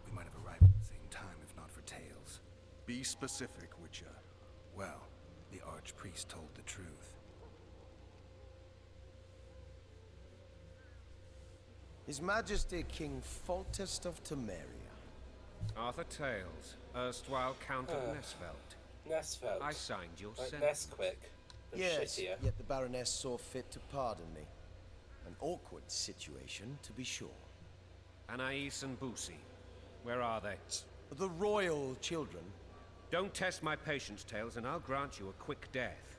We might have arrived at the same time, if not for tales. Be specific, Witcher. Well, the Archpriest told the truth. His Majesty King Foltest of Temeria. Arthur Tales, erstwhile Count of Nesvelt. Nesvelt. I signed your like sentence. Nesquik. Yes, shittier. yet the Baroness saw fit to pardon me. An awkward situation, to be sure. Anais and Boussy, where are they? The royal children. Don't test my patience, Tales, and I'll grant you a quick death.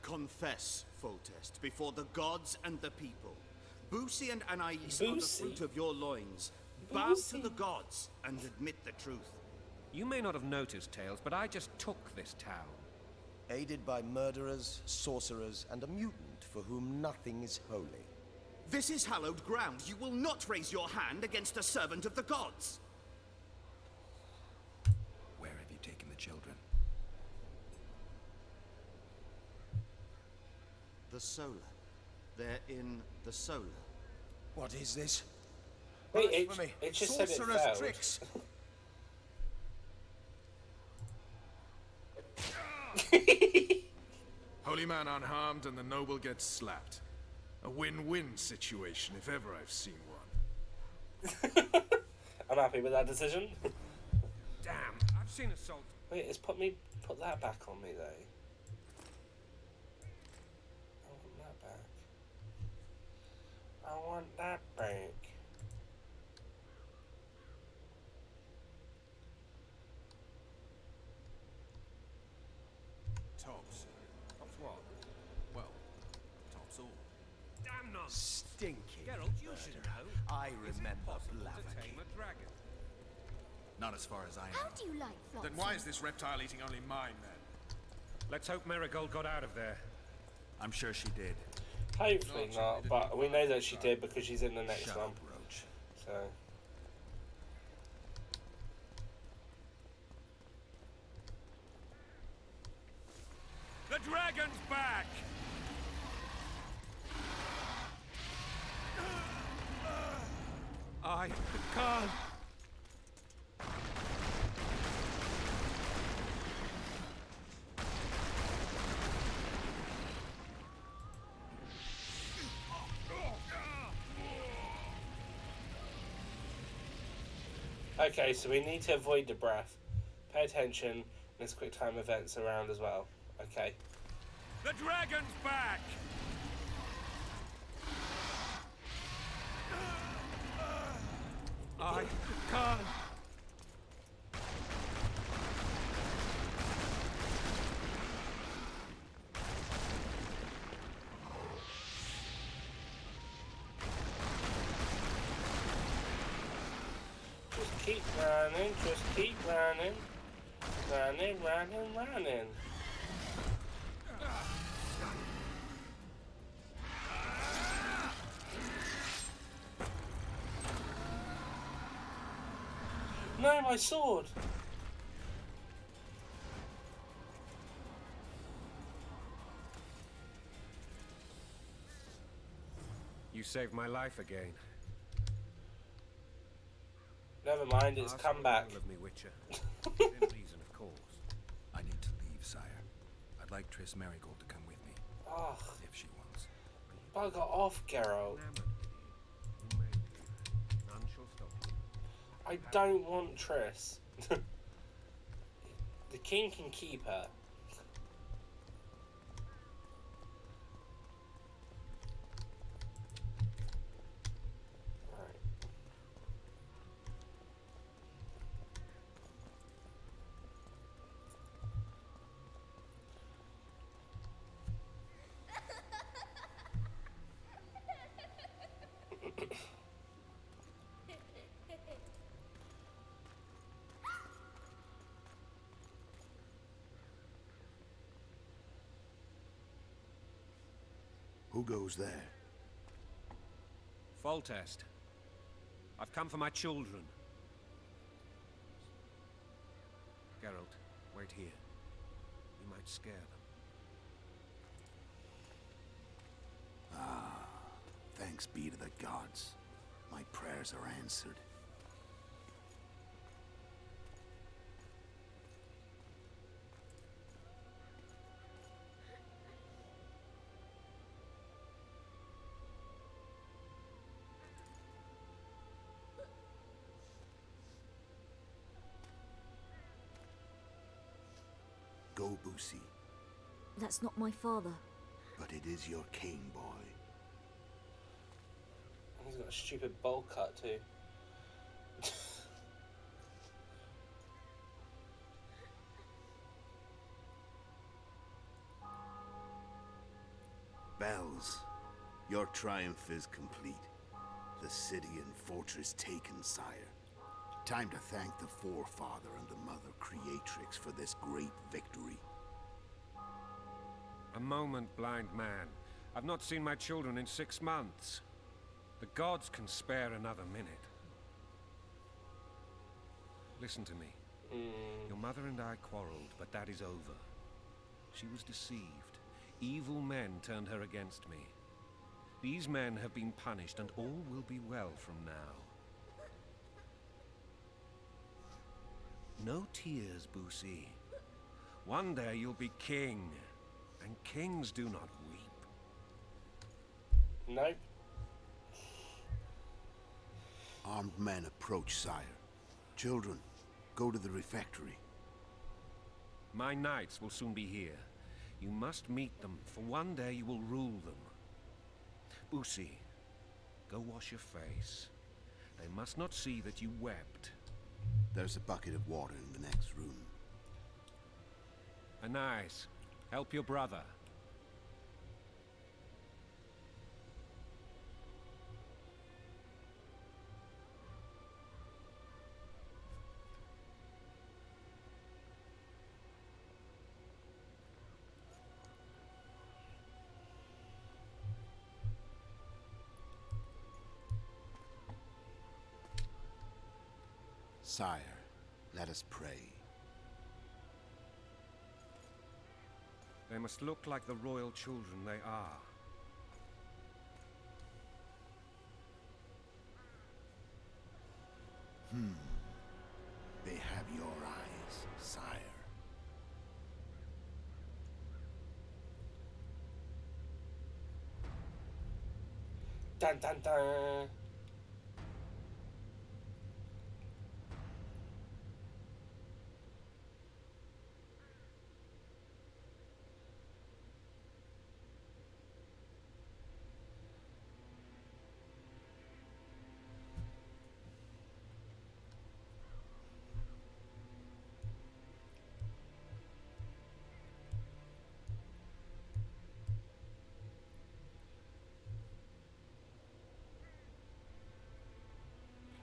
Confess, Foltest, before the gods and the people. Boussy and Anais are the fruit of your loins. Bow to the gods and admit the truth. You may not have noticed, Tales, but I just took this town. Aided by murderers, sorcerers, and a mutant for whom nothing is holy. This is hallowed ground. You will not raise your hand against a servant of the gods. Where have you taken the children? The Solar. They're in the Solar. What is this? Wait, it just said it Sorcerer's failed. tricks. Holy man unharmed and the noble gets slapped. A win-win situation, if ever I've seen one. I'm happy with that decision. Damn, I've seen assault. Wait, it's put that back on me though. I want that back. I want that break. Tops. Tops what? Well, tops all. Damn nonsense! Stinky. Geralt, you should know. I Is it remember possible to Blavak. tame a dragon? Not as far as I How know. do you like Flotsam? Then why is this reptile eating only mine, then? Let's hope Marigold got out of there. I'm sure she did. Hopefully not, but we know that she did because she's in the next Shut one. up, Roach. So. The dragon's back! I can't. Okay, so we need to avoid the breath. Pay attention, and there's quick time events around as well. Okay. The dragon's back! I can't. Just keep running, just keep running. Running, running, running. No, my sword! You saved my life again. Never mind, it's come back. Of me, Witcher. Within reason, of course. I need to leave, sire. I'd like Triss Merigold to come with me. Oh, if she wants. bugger off, Geralt. None shall stop you. I don't want Triss. The king can keep her. Right. Who goes there? Foltest. I've come for my children. Geralt, wait here. You might scare them. Ah, thanks be to the gods. My prayers are answered. Go, Boosie. That's not my father. But it is your king, boy. He's got a stupid bowl cut too. Bells, your triumph is complete. The city and fortress taken, sire. Time to thank the Forefather and the Mother Creatrix for this great victory. A moment, blind man. I've not seen my children in 6 months. The gods can spare another minute. Listen to me. Your mother and I quarreled, but that is over. She was deceived. Evil men turned her against me. These men have been punished, and all will be well from now. No tears, Boosie. One day you'll be king, and kings do not weep. Nope. Armed men approach, sire. Children, go to the refectory. My knights will soon be here. You must meet them, for one day you will rule them. Boosie, Go wash your face. They must not see that you wept. There's a bucket of water in the next room. Anais, help your brother. Sire, let us pray. They must look like the royal children they are. They have your eyes, sire. Dun dun dun.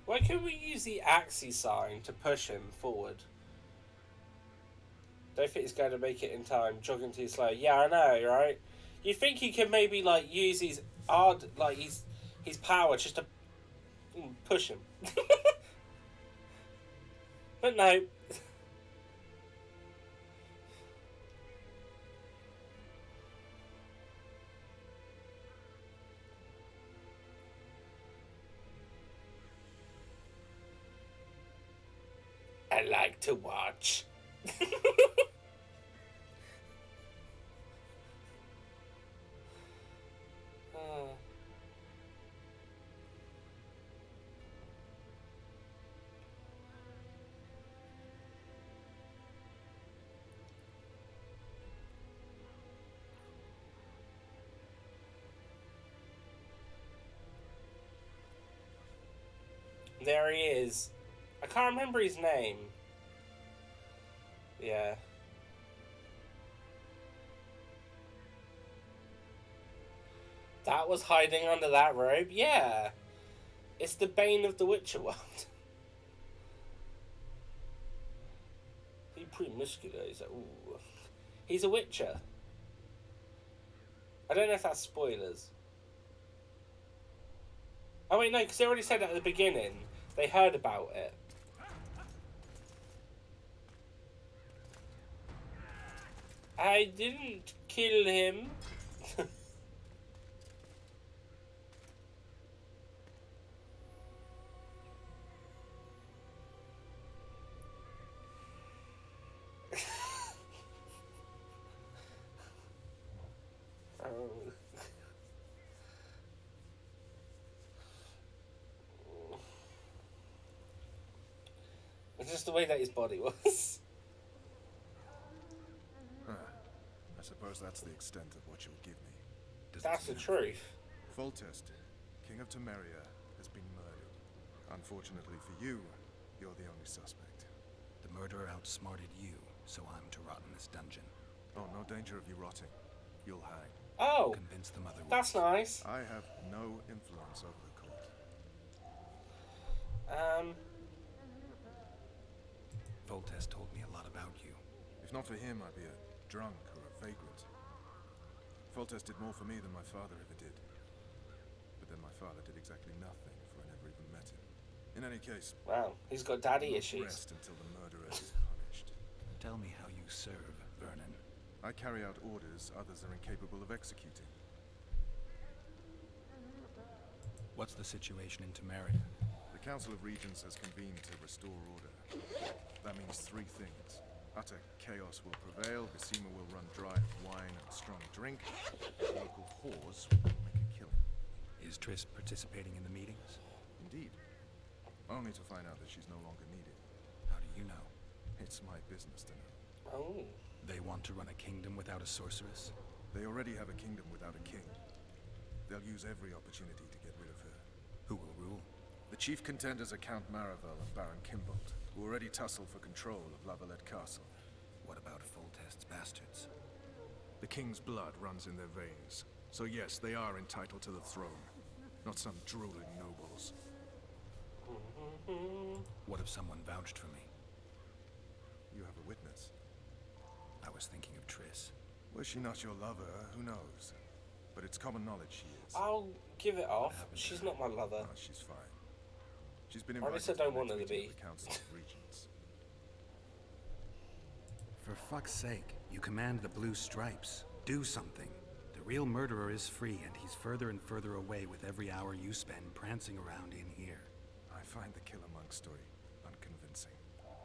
Why can't we use the Axie sign to push him forward? Don't think he's going to make it in time. Jogging too slow. Yeah, I know, right? You think he can maybe like use his his power just to push him? But no. I like to watch. There he is. I can't remember his name. Yeah. That was hiding under that robe? Yeah. It's the bane of the Witcher world. He's pretty muscular. He's like, ooh. He's a Witcher. I don't know if that's spoilers. Oh wait, no, because they already said at the beginning. They heard about it. I didn't kill him. It's just the way that his body was. I suppose that's the extent of what you'll give me. That's the truth. Foltest, King of Temeria, has been murdered. Unfortunately for you, you're the only suspect. The murderer outsmarted you, so I'm to rot in this dungeon. Oh, no danger of you rotting. You'll hang. Oh, convince the mother. That's nice. I have no influence over the court. Foltest told me a lot about you. If not for him, I'd be a drunk or a vagrant. Foltest did more for me than my father ever did. But then my father did exactly nothing, for I never even met him. In any case... Wow, he's got daddy issues. Rest until the murderer is punished. Tell me how you serve, Vernon. I carry out orders others are incapable of executing. What's the situation in Temeria? The Council of Regents has convened to restore order. That means three things. Utter chaos will prevail, Visima will run dry of wine and strong drink, local whores will make a killing. Is Triss participating in the meetings? Indeed. Only to find out that she's no longer needed. How do you know? It's my business to know. Oh. They want to run a kingdom without a sorceress? They already have a kingdom without a king. They'll use every opportunity to get rid of her. Who will rule? The chief contenders are Count Maravel and Baron Kimbold, who already tussle for control of La Valette Castle. What about Foltest's bastards? The king's blood runs in their veins, so yes, they are entitled to the throne. Not some drooling nobles. What if someone vouched for me? You have a witness. I was thinking of Triss. Was she not your lover? Who knows? But it's common knowledge she is. I'll give it off. She's not my lover. No, she's fine. She's been Or invited at least I don't to the want her to next meeting be. of the Council of Regents. For fuck's sake, you command the Blue Stripes. Do something. The real murderer is free, and he's further and further away with every hour you spend prancing around in here. I find the Killer Monk story unconvincing.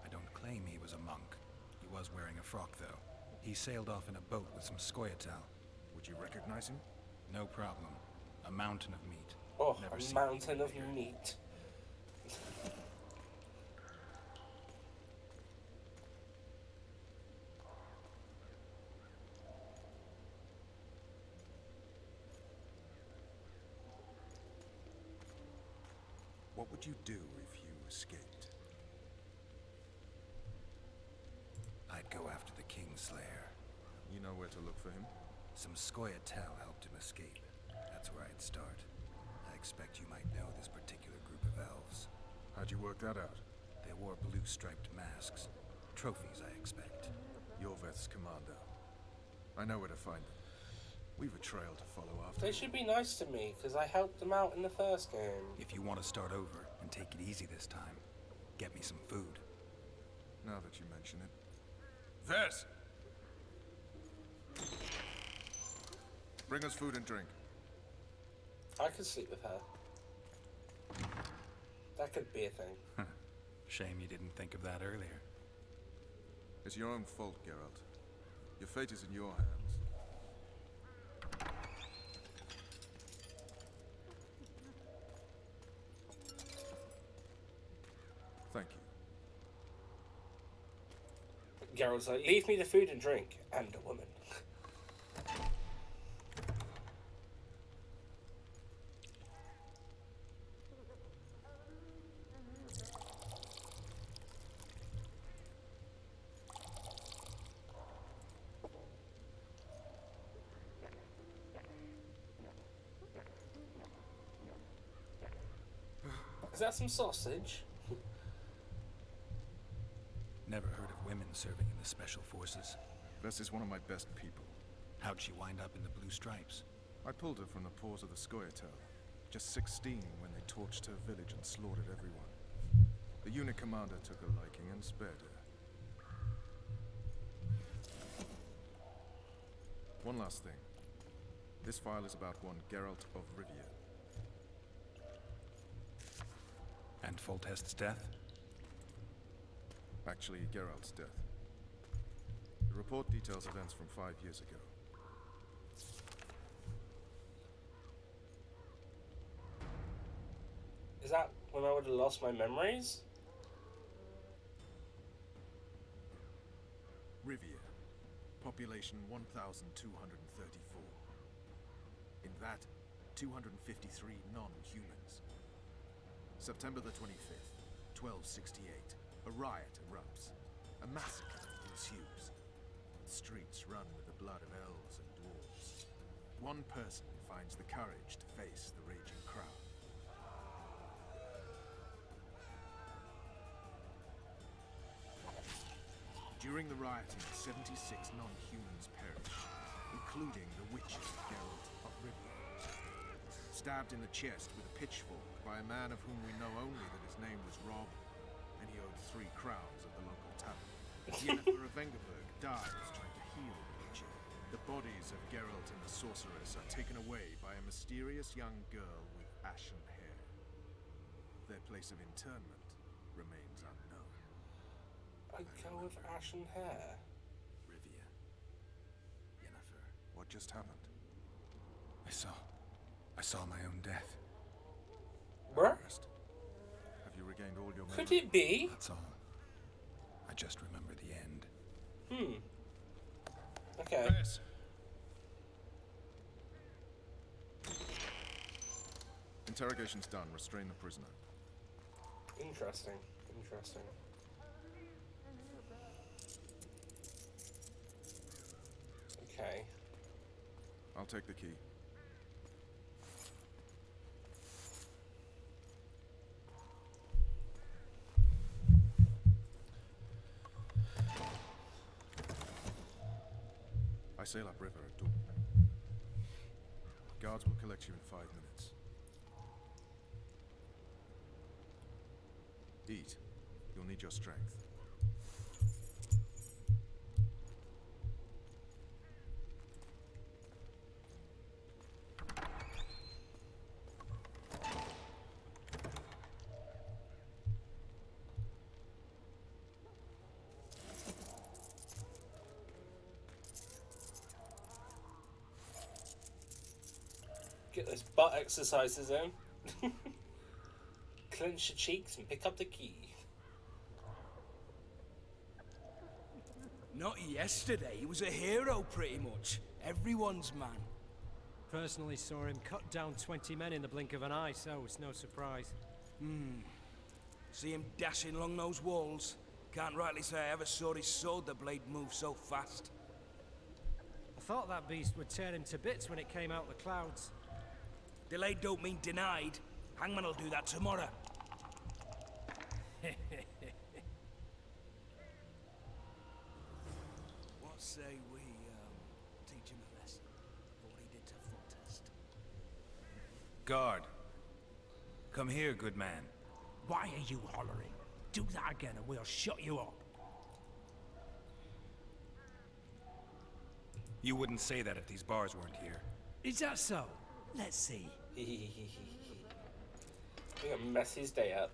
I don't claim he was a monk. He was wearing a frock, though. He sailed off in a boat with some Scoia'tael. Would you recognize him? No problem. A mountain of meat. Oh, Never a seen mountain of meat. What would you do if you escaped? I'd go after the Kingslayer. You know where to look for him? Some Scoia'tael helped him escape. That's where I'd start. I expect you might know this particular group of elves. How'd you work that out? They wore blue-striped masks. Trophies, I expect. Yorveth's commander. I know where to find them. We've a trail to follow after. They should be nice to me, because I helped them out in the first game. If you want to start over and take it easy this time, get me some food. Now that you mention it. Vess! Bring us food and drink. I could sleep with her. That could be a thing. Shame you didn't think of that earlier. It's your own fault, Geralt. Your fate is in your hands. Thank you. Geralt's like, leave me the food and drink, and a woman. Is that some sausage? Never heard of women serving in the Special Forces. Vess is one of my best people. How'd she wind up in the Blue Stripes? I pulled her from the paws of the Scoia'tael. Just 16 when they torched her village and slaughtered everyone. The unit commander took a liking and spared her. One last thing. This file is about one Geralt of Rivia. And Foltest's death? Actually, Geralt's death. The report details events from 5 years ago. Is that when I would have lost my memories? Rivia. Population 1,234. In that, 253 non-humans. September the 25th, 1268. A riot erupts. A massacre ensues. The streets run with the blood of elves and dwarves. One person finds the courage to face the raging crowd. During the rioting, 76 non-humans perished, including the witcher Geralt of Rivia. Stabbed in the chest with a pitchfork by a man of whom we know only that his name was Rob, and he owed 3 crowns at the local tavern. Yennefer of Vengerberg dies trying to heal the witcher. The bodies of Geralt and the sorceress are taken away by a mysterious young girl with ashen hair. Their place of internment remains unknown. A girl with ashen hair. Rivia. Yennefer. What just happened? I saw my own death. What? Have you regained all your memories? Could it be? That's all. I just remember the end. Okay. Vess. Interrogation's done. Restrain the prisoner. Interesting. Interesting. Okay. I'll take the key. I sail upriver at dawn. Guards will collect you in 5 minutes. Eat. You'll need your strength. Get those butt exercises in. Clench your cheeks and pick up the key. Not yesterday. He was a hero, pretty much. Everyone's man. Personally saw him cut down 20 men in the blink of an eye, so it's no surprise. See him dashing along those walls? Can't rightly say I ever saw his sword the blade move so fast. I thought that beast would tear him to bits when it came out of the clouds. Delayed don't mean denied. Hangman will do that tomorrow. What say we, teach him a lesson? For what he did to Foltest. Guard. Come here, good man. Why are you hollering? Do that again and we'll shut you up. You wouldn't say that if these bars weren't here. Is that so? Let's see. We're gonna mess his day up.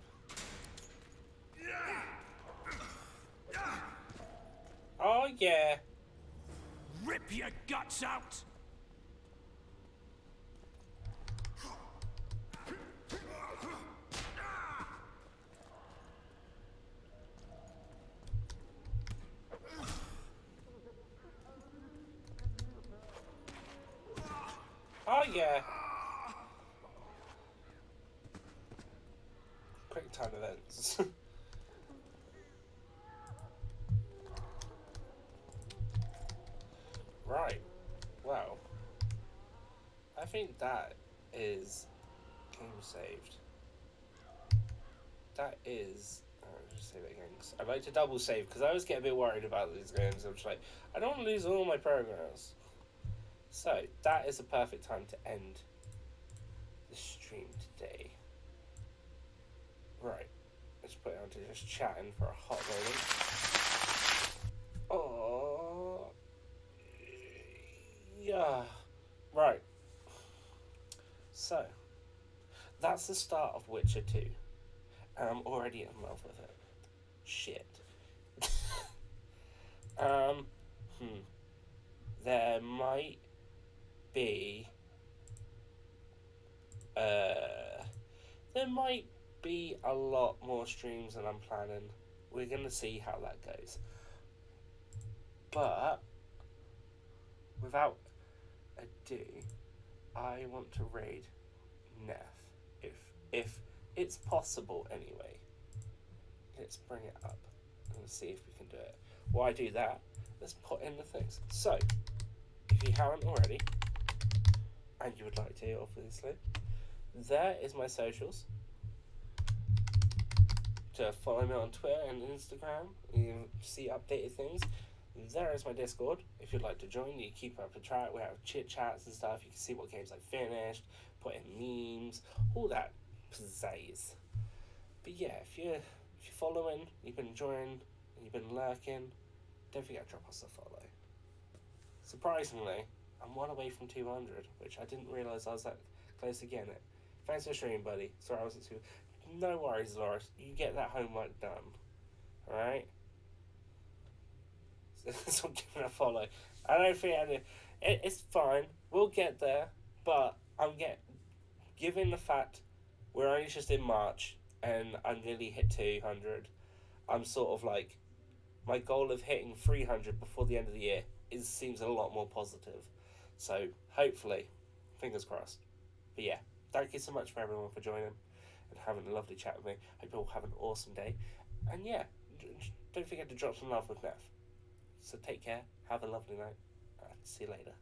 Oh yeah. Rip your guts out! Oh yeah. Quick time events. Right. Well, I think that is game saved. That is. Just save it again. I like to double save because I always get a bit worried about these games. I'm just like, I don't want to lose all my progress. So that is the perfect time to end the stream today. Right. Let's put it on to just chatting for a hot moment. Oh. Yeah. Right. So, that's the start of Witcher 2. And I'm already in love with it. Shit. There might be... there might be a lot more streams than I'm planning. We're going to see how that goes. But, without ado, I want to raid Neff. If it's possible anyway. Let's bring it up and see if we can do it. While I do that, let's put in the things. So, if you haven't already, and you would like to, obviously, there is my socials. To follow me on Twitter and Instagram, you can see updated things. There is my Discord. If you'd like to join, you keep up a track. We have chit chats and stuff. You can see what games I finished, put in memes, all that pizzazz. But yeah, if you're following, you've been enjoying, you've been lurking, don't forget to drop us a follow. Surprisingly, I'm one away from 200, which I didn't realise I was that close to getting it. Thanks for streaming, buddy. Sorry I wasn't too... No worries, Loris. You get that homework done. Alright? So I'm giving a follow. I don't think it's fine. We'll get there. But I'm given the fact we're only just in March and I nearly hit 200, I'm sort of like, my goal of hitting 300 before the end of the year seems a lot more positive. So hopefully, fingers crossed. But yeah, thank you so much for everyone for joining and having a lovely chat with me. Hope you all have an awesome day. And yeah, don't forget to drop some love with Neff. So take care, have a lovely night, and see you later.